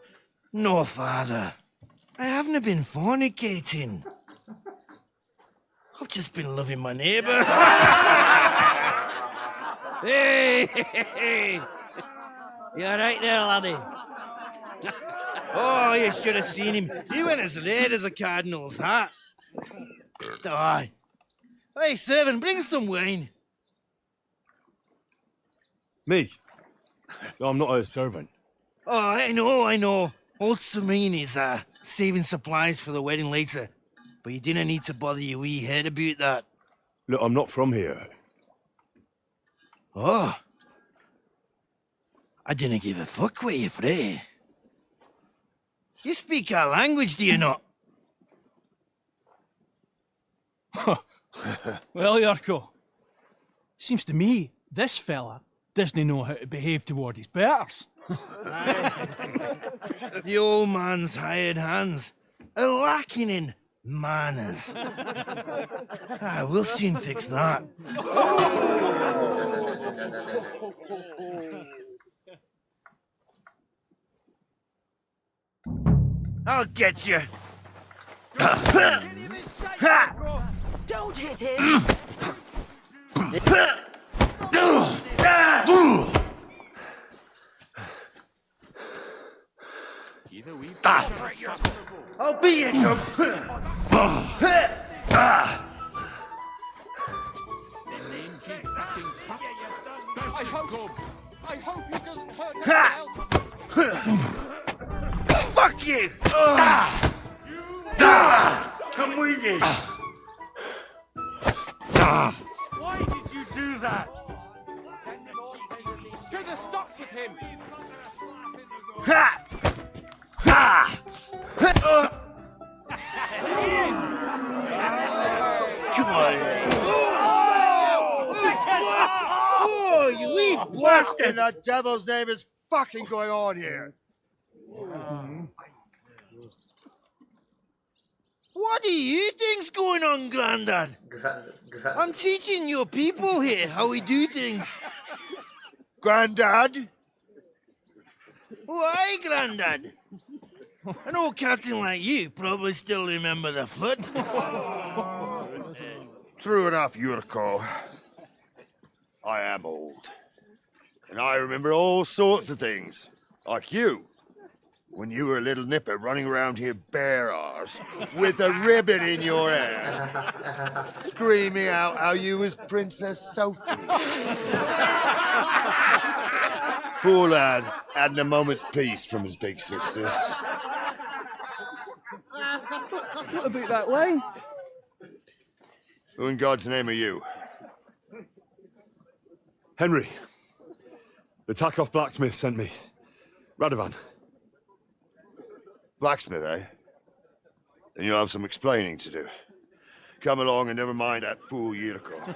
"No, father, I haven't been fornicating. I've just been loving my neighbour." Hey! You alright there, laddie? Oh, you should have seen him. He went as red as a cardinal's hat. Aye. Hey, servant, bring some wine. Me? I'm not a servant. Oh, I know. Old Samine is saving supplies for the wedding later. But you didn't need to bother your wee head about that. Look, I'm not from here. Oh. I didn't give a fuck what you pray. You speak our language, do you not? Well, Yarko, seems to me this fella doesn't know how to behave toward his betters. The old man's hired hands are lacking in manners. We'll soon fix that. I'll get you. Don't hit him! I'll beat you some. I hope he doesn't hurt us. Fuck you! Come with you. Why did you do that? To the stocks with him. Come on. Oh, you wee bastard! What in the devil's name is fucking going on here? What do you think's going on, Grandad? I'm teaching your people here how we do things. Grandad? Why, Grandad? An old captain like you probably still remember the flood. True enough, Yurko. I am old. And I remember all sorts of things. Like you. When you were a little nipper running around here bare arse with a ribbon in your hair, screaming out how you was Princess Sophie. Poor lad, hadn't a moment's peace from his big sisters. What about that wine? Who in God's name are you? Henry. The Takoff blacksmith sent me. Radovan. Blacksmith, eh? Then you'll have some explaining to do. Come along and never mind that fool Yurko.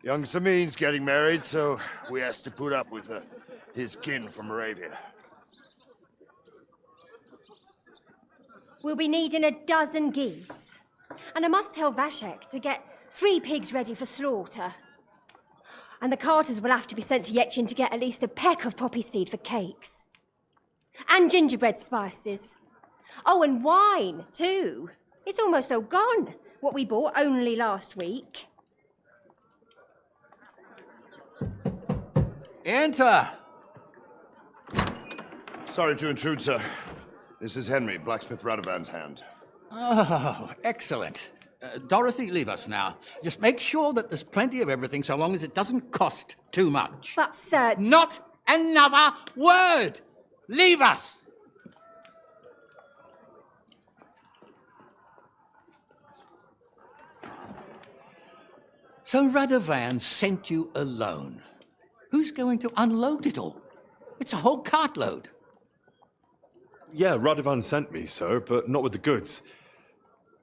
Young Samin's getting married, so we has to put up with his kin from Moravia. We'll be needing a dozen geese. And I must tell Vashek to get 3 pigs ready for slaughter. And the carters will have to be sent to Yetchin to get at least a peck of poppy seed for cakes. And gingerbread spices. Oh, and wine, too. It's almost all gone, what we bought only last week. Enter! Sorry to intrude, sir. This is Henry, blacksmith Radovan's hand. Oh, excellent. Dorothy, leave us now. Just make sure that there's plenty of everything so long as it doesn't cost too much. But, sir... Not another word! Leave us! So Radovan sent you alone. Who's going to unload it all? It's a whole cartload. Yeah, Radovan sent me, sir, but not with the goods.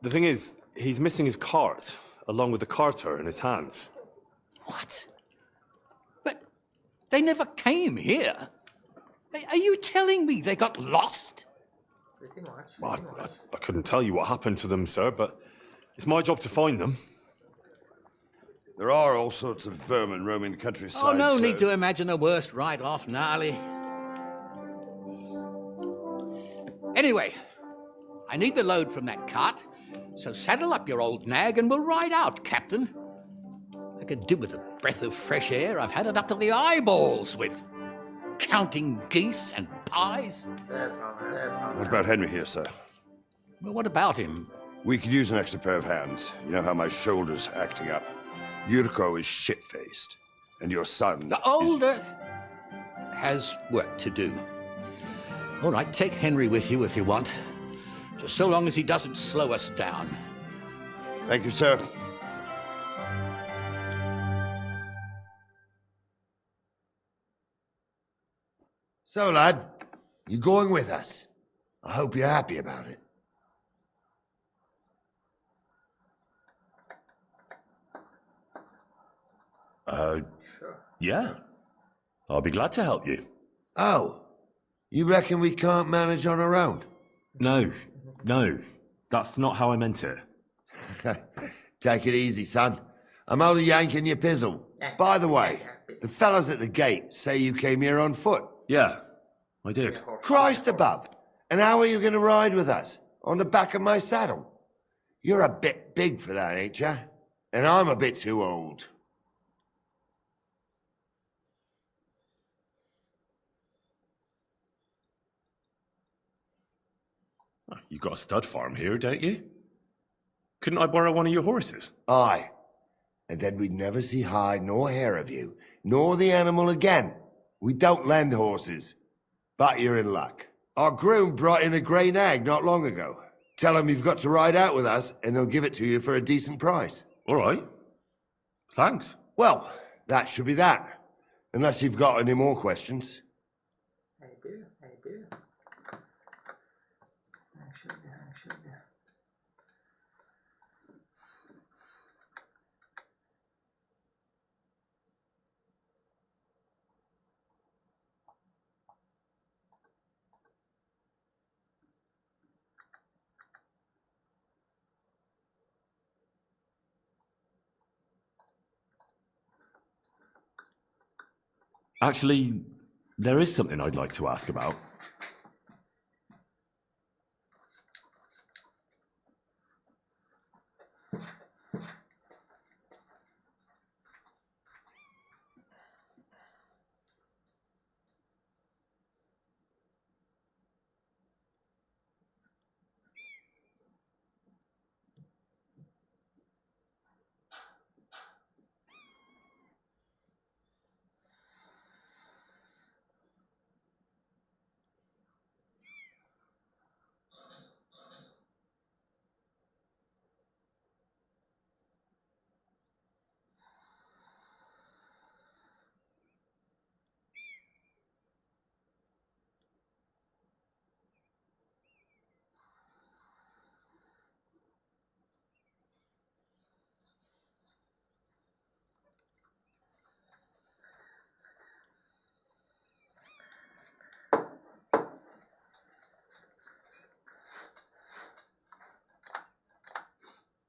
The thing is, he's missing his cart, along with the carter in his hands. What? But they never came here. Are you telling me they got lost? Well, I couldn't tell you what happened to them, sir, but it's my job to find them. There are all sorts of vermin roaming the countryside. Oh, no so... need to imagine the worst right off, Gnarly. Anyway, I need the load from that cart, so saddle up your old nag and we'll ride out, Captain. I could do with a breath of fresh air. I've had it up to the eyeballs with counting geese and pies. What about Henry here, sir? Well, what about him? We could use an extra pair of hands. You know how my shoulder's acting up. Yurko is shit-faced, and your son... The older has work to do. All right, take Henry with you if you want. Just so long as he doesn't slow us down. Thank you, sir. So, lad, you going with us? I hope you're happy about it. Yeah. I'll be glad to help you. Oh, you reckon we can't manage on our own? No, that's not how I meant it. Take it easy, son. I'm only yanking your pizzle. By the way, the fellas at the gate say you came here on foot. Yeah, I did. Christ above. And how are you going to ride with us? On the back of my saddle? You're a bit big for that, ain't ya? And I'm a bit too old. You got a stud farm here, don't you? Couldn't I borrow one of your horses? Aye. And then we'd never see hide nor hair of you, nor the animal again. We don't lend horses. But you're in luck. Our groom brought in a grey nag not long ago. Tell him you've got to ride out with us, and he'll give it to you for a decent price. All right. Thanks. Well, that should be that. Unless you've got any more questions. I do. Actually, there is something I'd like to ask about.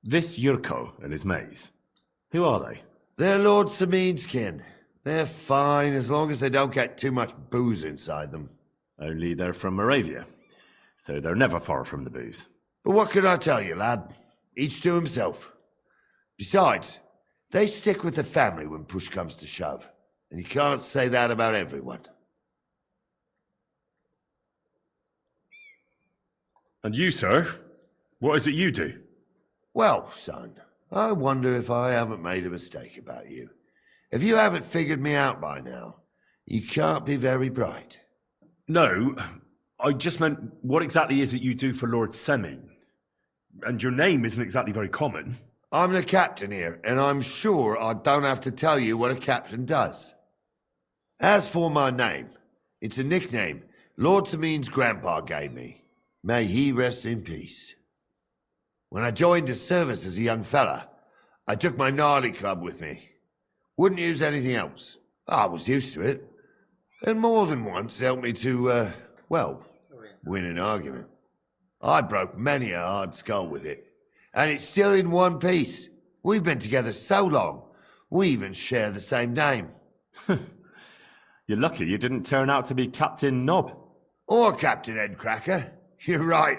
This Yurko and his mates, who are they? They're Lord Samin's kin. They're fine as long as they don't get too much booze inside them. Only they're from Moravia, so they're never far from the booze. But what can I tell you, lad? Each to himself. Besides, they stick with the family when push comes to shove. And you can't say that about everyone. And you, sir? What is it you do? Well, son, I wonder if I haven't made a mistake about you. If you haven't figured me out by now, you can't be very bright. No, I just meant, what exactly is it you do for Lord Semin? And your name isn't exactly very common. I'm the captain here, and I'm sure I don't have to tell you what a captain does. As for my name, it's a nickname Lord Samin's grandpa gave me. May he rest in peace. When I joined his service as a young fella, I took my gnarly club with me. Wouldn't use anything else. I was used to it. And more than once helped me to, win an argument. I broke many a hard skull with it. And it's still in one piece. We've been together so long, we even share the same name. You're lucky you didn't turn out to be Captain Knob. Or Captain Headcracker. You're right.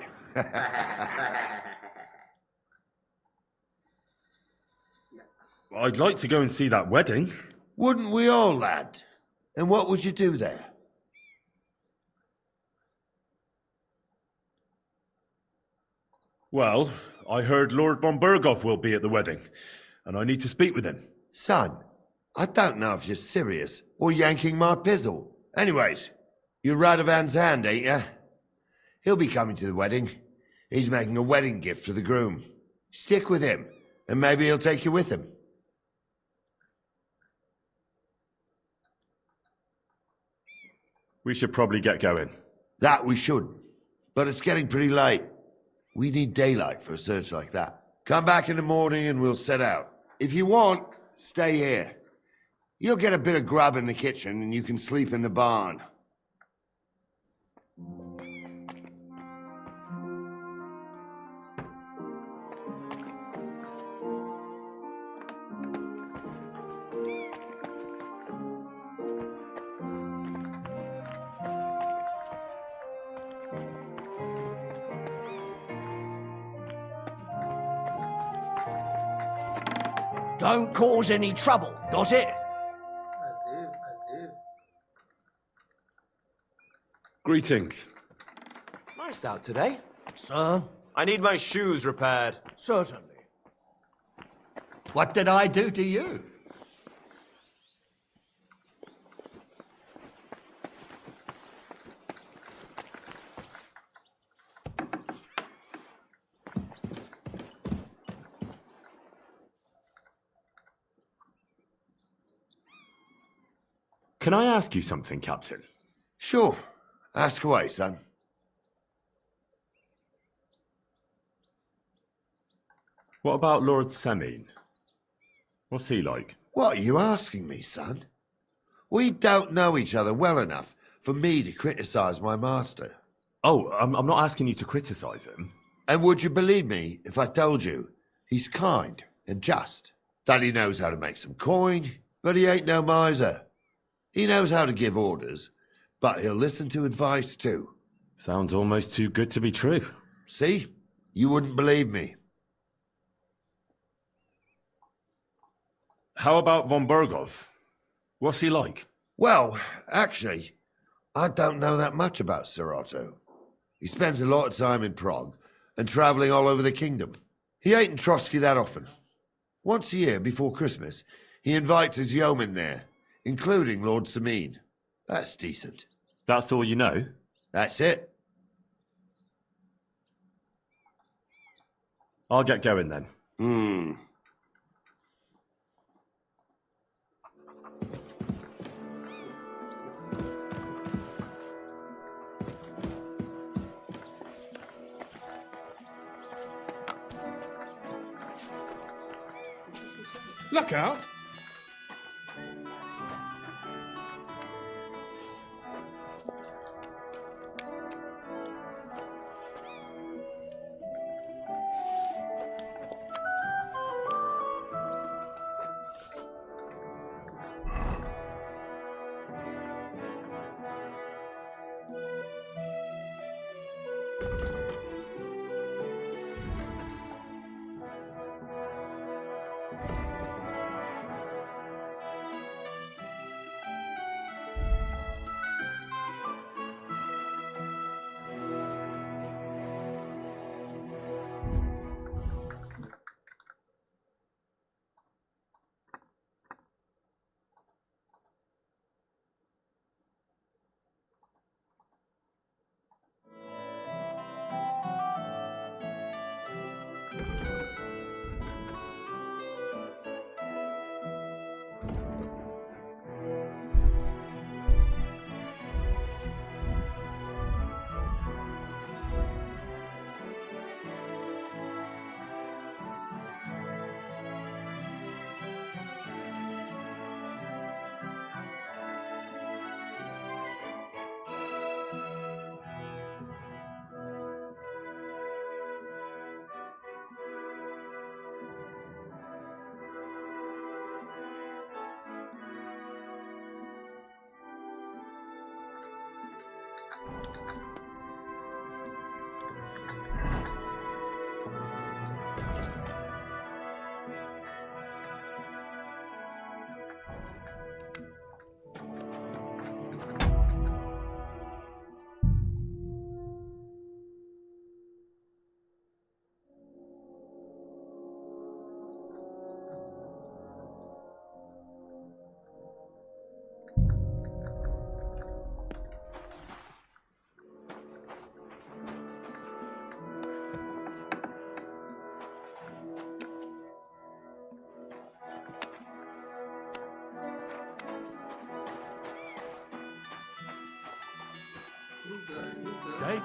I'd like to go and see that wedding. Wouldn't we all, lad? And what would you do there? Well, I heard Lord von Berghoff will be at the wedding, and I need to speak with him. Son, I don't know if you're serious or yanking my pizzle. Anyways, you're Radovan's hand, ain't you? He'll be coming to the wedding. He's making a wedding gift for the groom. Stick with him, and maybe he'll take you with him. We should probably get going. That we should. But it's getting pretty late. We need daylight for a search like that. Come back in the morning and we'll set out. If you want, stay here. You'll get a bit of grub in the kitchen and you can sleep in the barn. Don't cause any trouble, does it? Greetings. Nice out today. Sir? I need my shoes repaired. Certainly. What did I do to you? Can I ask you something, Captain? Sure. Ask away, son. What about Lord Samin? What's he like? What are you asking me, son? We don't know each other well enough for me to criticize my master. Oh, I'm not asking you to criticize him. And would you believe me if I told you he's kind and just? That he knows how to make some coin, but he ain't no miser. He knows how to give orders, but he'll listen to advice too. Sounds almost too good to be true. See? You wouldn't believe me. How about von Berghoff? What's he like? Well, actually, I don't know that much about Sir Otto. He spends a lot of time in Prague and travelling all over the kingdom. He ain't in Trotsky that often. Once a year, before Christmas, he invites his yeomen there, including Lord Samin. That's decent. That's all you know? That's it. I'll get going then. Look out! Okay?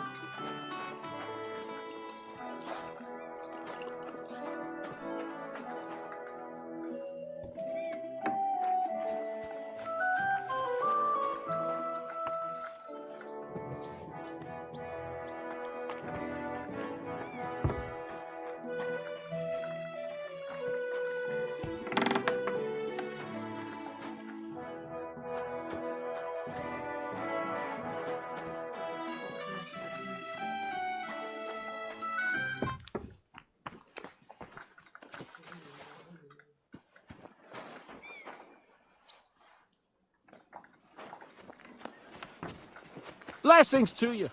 Blessings to you.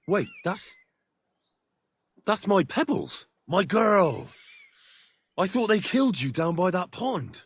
Wait, that's my Pebbles, my girl. I thought they killed you down by that pond.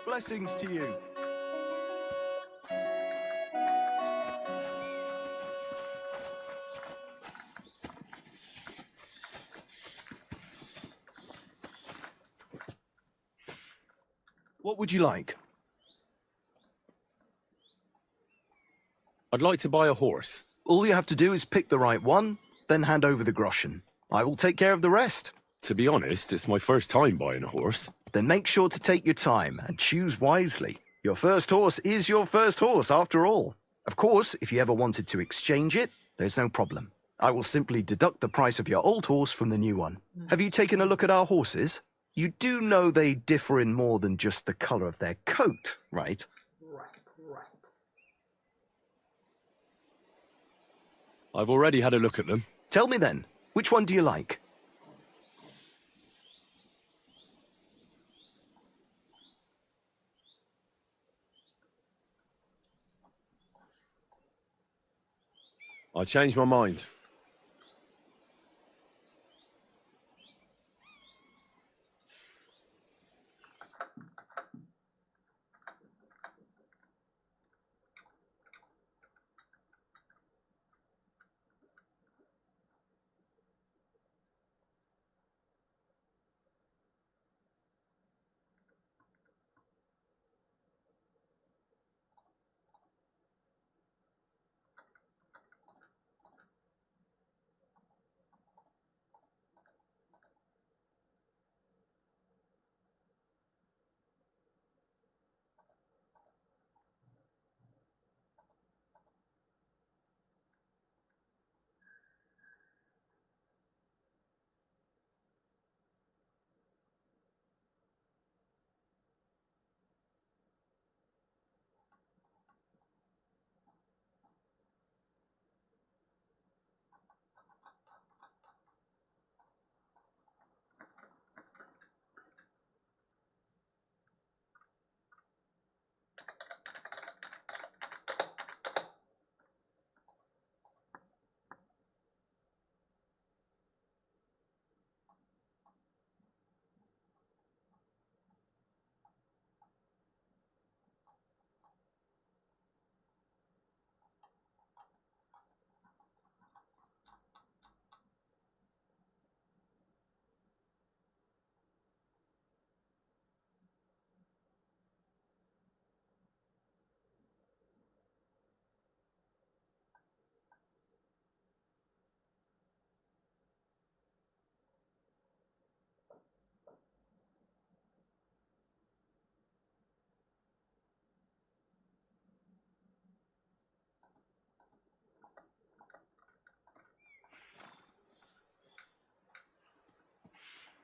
Blessings to you. What would you like? I'd like to buy a horse. All you have to do is pick the right one, then hand over the groschen. I will take care of the rest. To be honest, it's my first time buying a horse. Then make sure to take your time and choose wisely. Your first horse is your first horse, after all. Of course, if you ever wanted to exchange it, there's no problem. I will simply deduct the price of your old horse from the new one. Have you taken a look at our horses? You do know they differ in more than just the color of their coat, right? Right. I've already had a look at them. Tell me then, which one do you like? I changed my mind.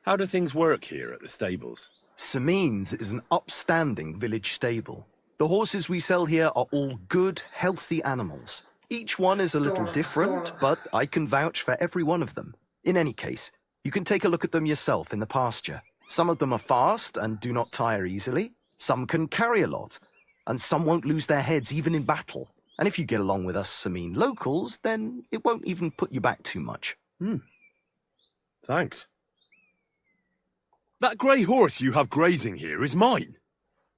How do things work here at the stables? Sameen's is an upstanding village stable. The horses we sell here are all good, healthy animals. Each one is a little different, but I can vouch for every one of them. In any case, you can take a look at them yourself in the pasture. Some of them are fast and do not tire easily. Some can carry a lot, and some won't lose their heads even in battle. And if you get along with us Sameen locals, then it won't even put you back too much. Thanks. That grey horse you have grazing here is mine.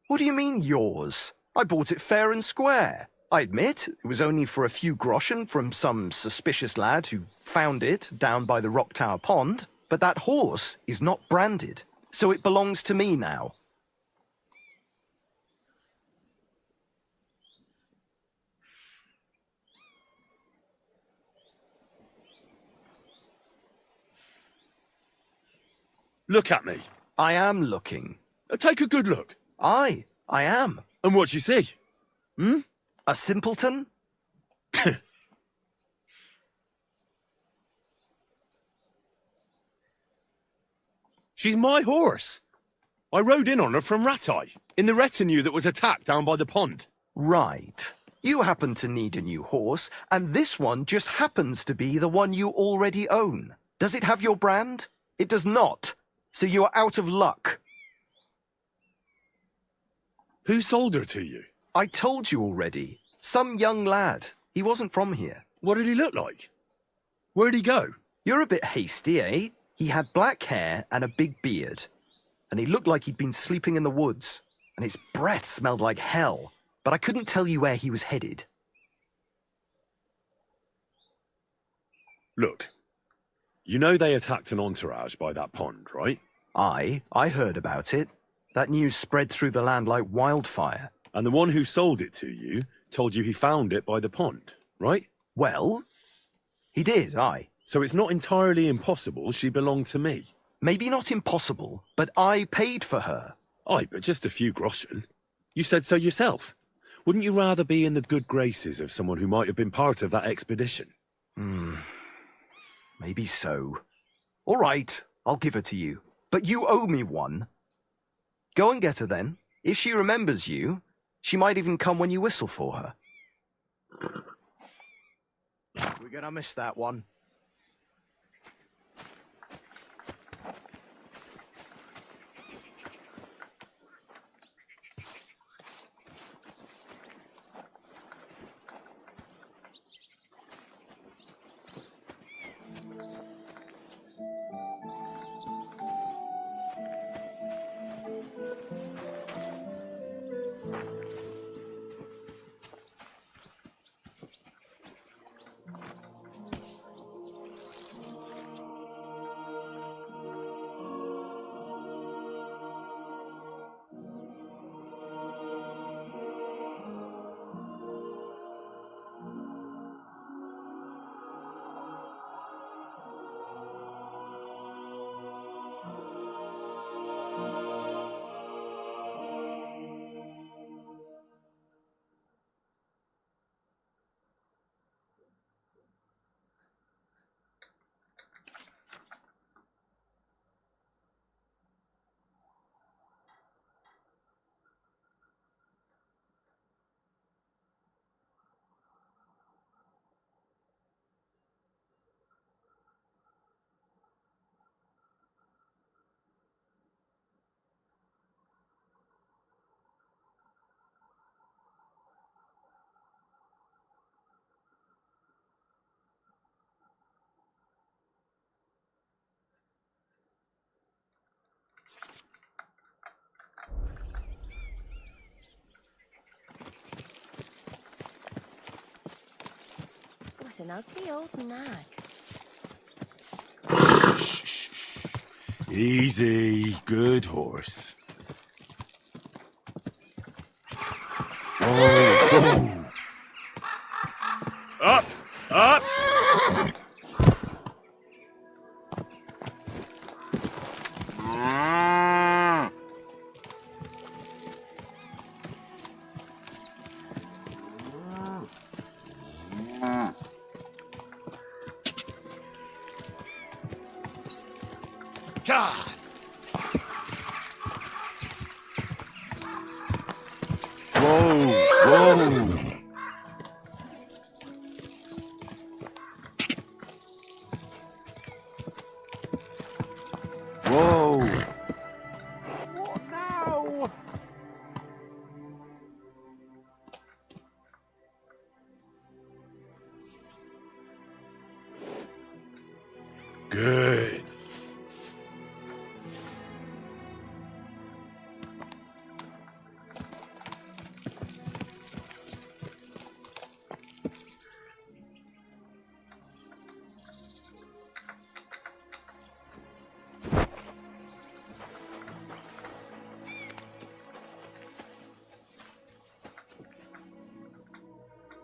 What do you mean, yours? I bought it fair and square. I admit, it was only for a few groschen from some suspicious lad who found it down by the Rock Tower Pond, but that horse is not branded, so it belongs to me now. Look at me. I am looking. Take a good look. Aye, I am. And what you see? A simpleton? She's my horse. I rode in on her from Ratai, in the retinue that was attacked down by the pond. Right. You happen to need a new horse, and this one just happens to be the one you already own. Does it have your brand? It does not. So you are out of luck. Who sold her to you? I told you already. Some young lad. He wasn't from here. What did he look like? Where'd he go? You're a bit hasty, eh? He had black hair and a big beard. And he looked like he'd been sleeping in the woods. And his breath smelled like hell. But I couldn't tell you where he was headed. Look, you know they attacked an entourage by that pond, right? I heard about it. That news spread through the land like wildfire. And the one who sold it to you told you he found it by the pond, right? Well, he did, aye. So it's not entirely impossible she belonged to me. Maybe not impossible, but I paid for her. Aye, but just a few groschen. You said so yourself. Wouldn't you rather be in the good graces of someone who might have been part of that expedition? Maybe so. All right, I'll give her to you. But you owe me one. Go and get her then. If she remembers you, she might even come when you whistle for her. We're gonna miss that one. An ugly old nag. Easy, good horse. Oh. Up, up. God. Whoa! Whoa! Whoa! What now? Good.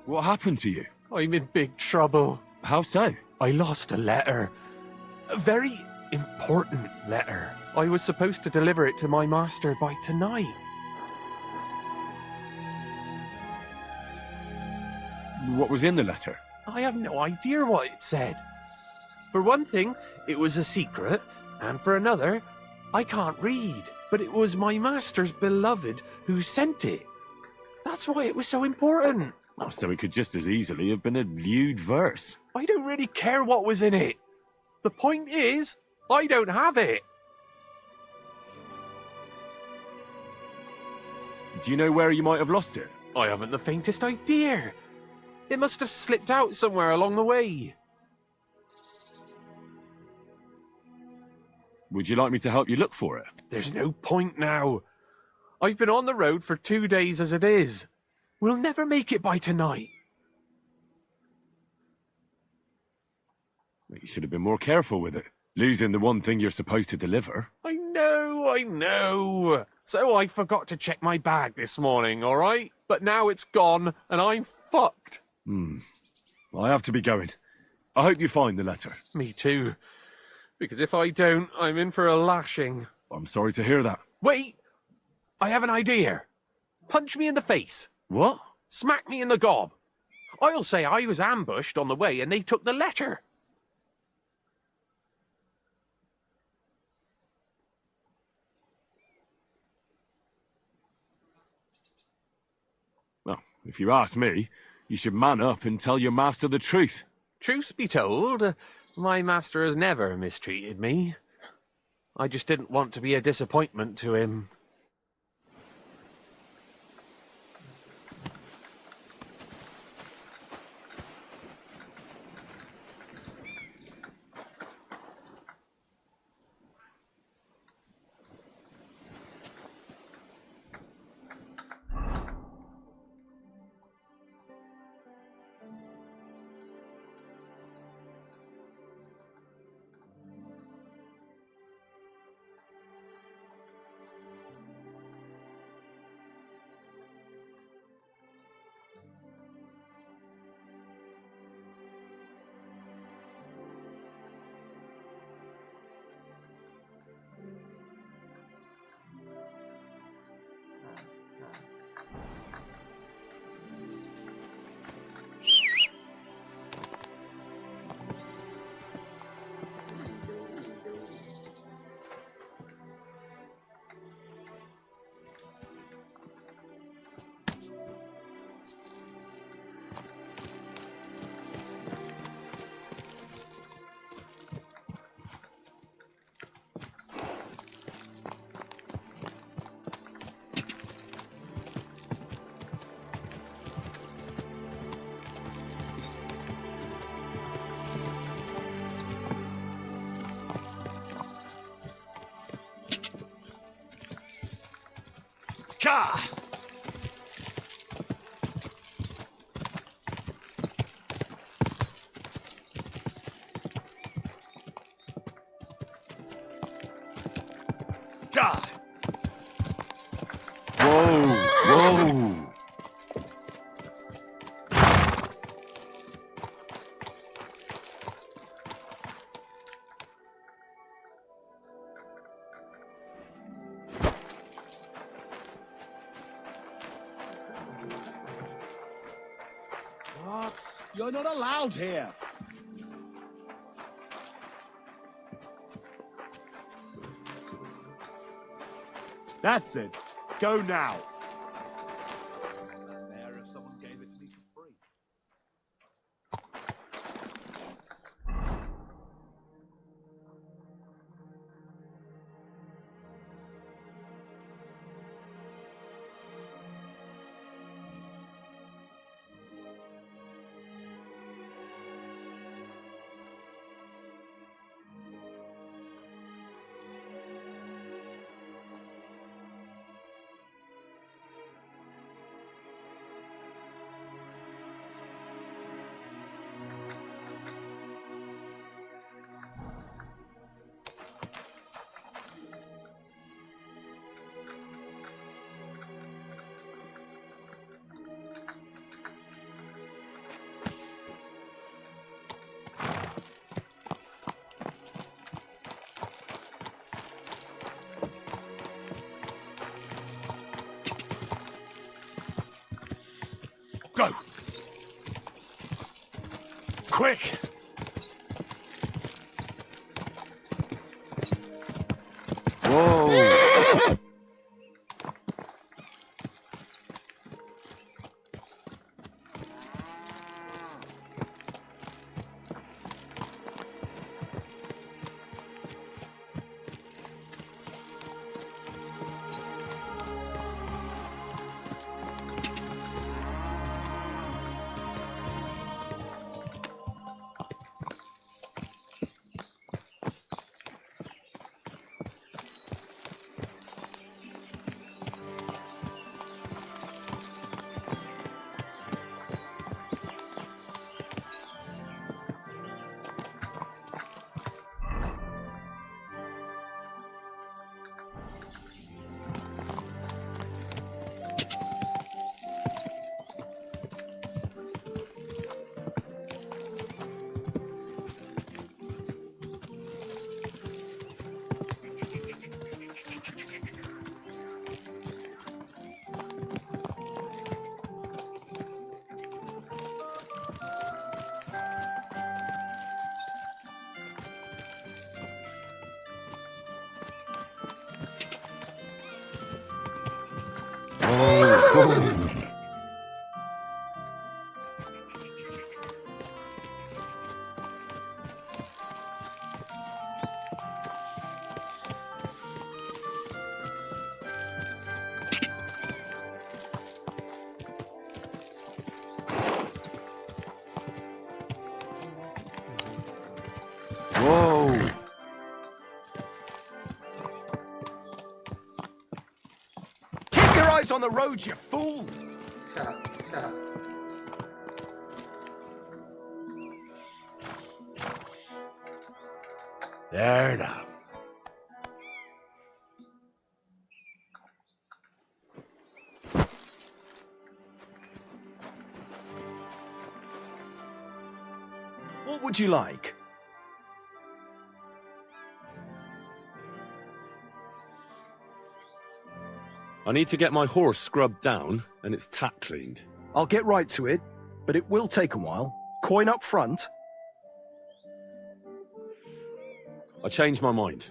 What happened to you? I'm in big trouble. How so? I lost a letter. A very important letter. I was supposed to deliver it to my master by tonight. What was in the letter? I have no idea what it said. For one thing, it was a secret, and for another, I can't read. But it was my master's beloved who sent it. That's why it was so important. Oh, so it could just as easily have been a lewd verse. I don't really care what was in it. The point is, I don't have it. Do you know where you might have lost it? I haven't the faintest idea. It must have slipped out somewhere along the way. Would you like me to help you look for it? There's no point now. I've been on the road for 2 days as it is. We'll never make it by tonight. You should have been more careful with it. Losing the one thing you're supposed to deliver. I know. So I forgot to check my bag this morning, all right? But now it's gone, and I'm fucked. I have to be going. I hope you find the letter. Me too. Because if I don't, I'm in for a lashing. I'm sorry to hear that. Wait! I have an idea. Punch me in the face. What? Smack me in the gob. I'll say I was ambushed on the way and they took the letter. Well, if you ask me, you should man up and tell your master the truth. Truth be told, my master has never mistreated me. I just didn't want to be a disappointment to him. Ka! Ka! Whoa! What? You're not allowed here. That's it. Go now. Go! Quick! Whoa! Whoa! Keep your eyes on the road, you fool! Shut up, shut up. There now. What would you like? I need to get my horse scrubbed down and its tack cleaned. I'll get right to it, but it will take a while. Coin up front. I changed my mind.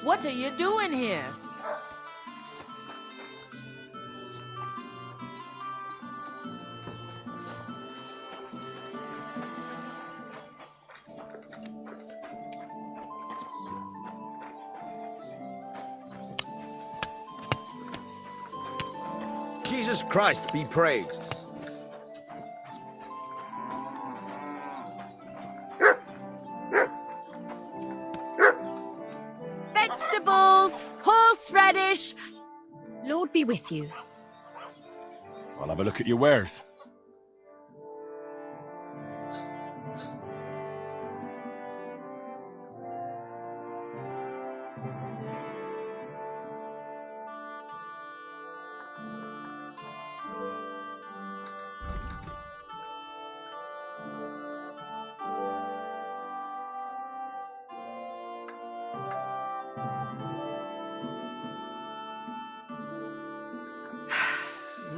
What are you doing here? Jesus Christ be praised. Vegetables! Horseradish! Lord be with you. I'll have a look at your wares.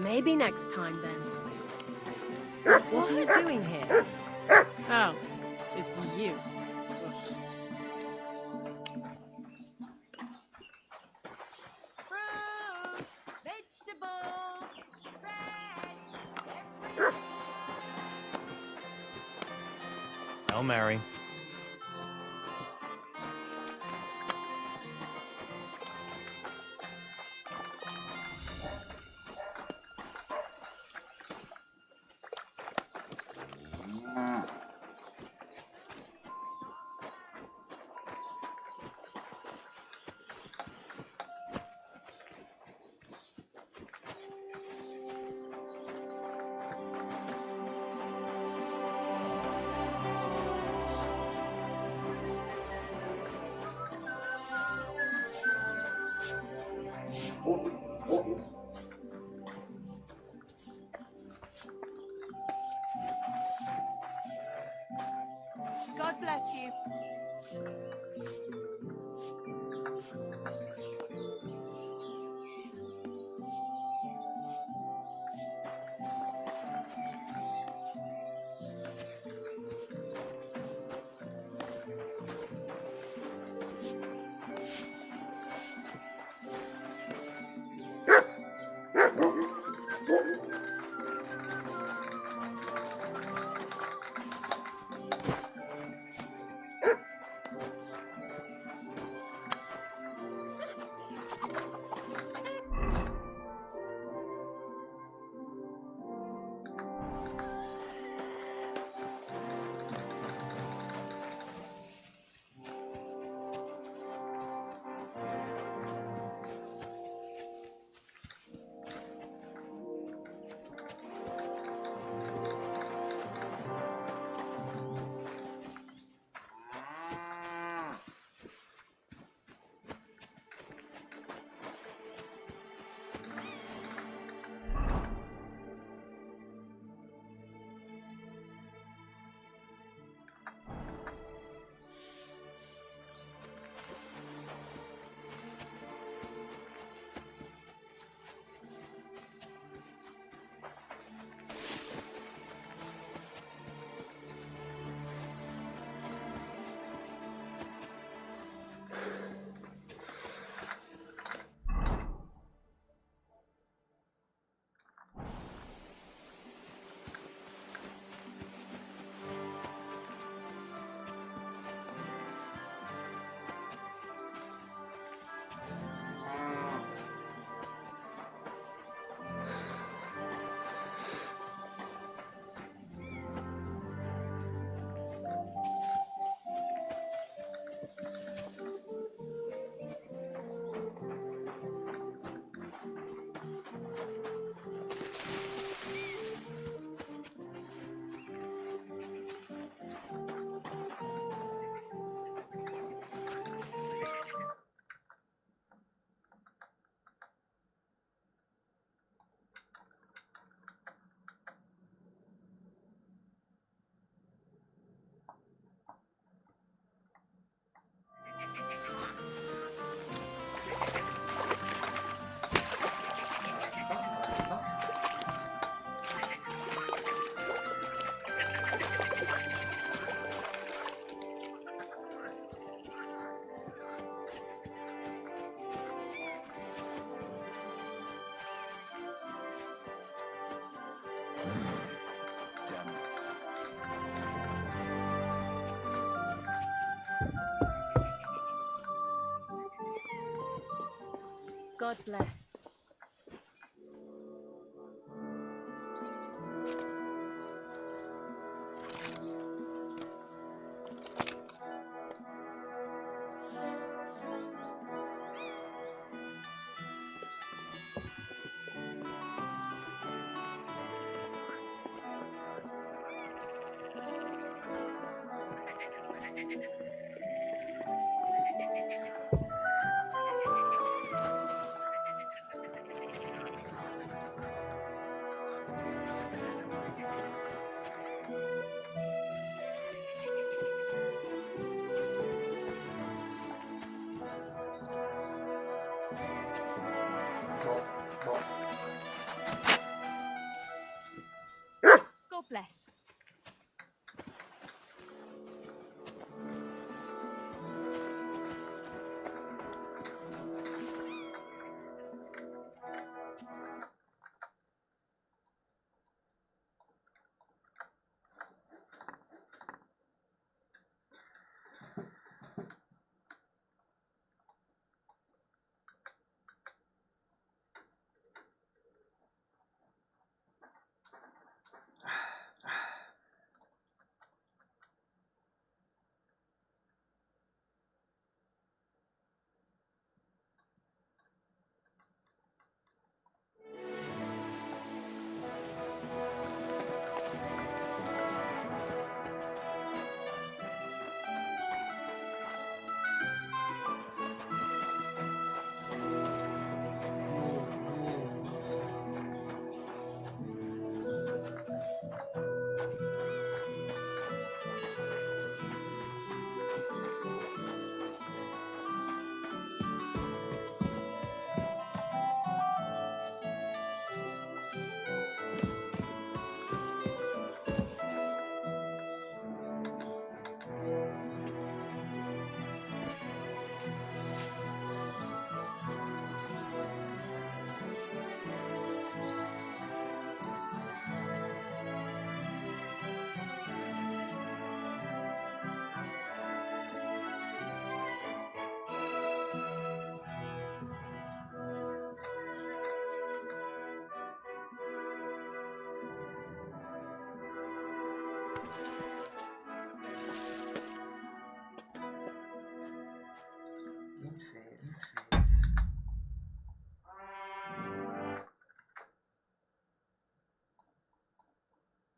Maybe next time then. What are you doing here? Oh, it's you. Fruit! Vegetables! Hail Mary. God bless you. God bless.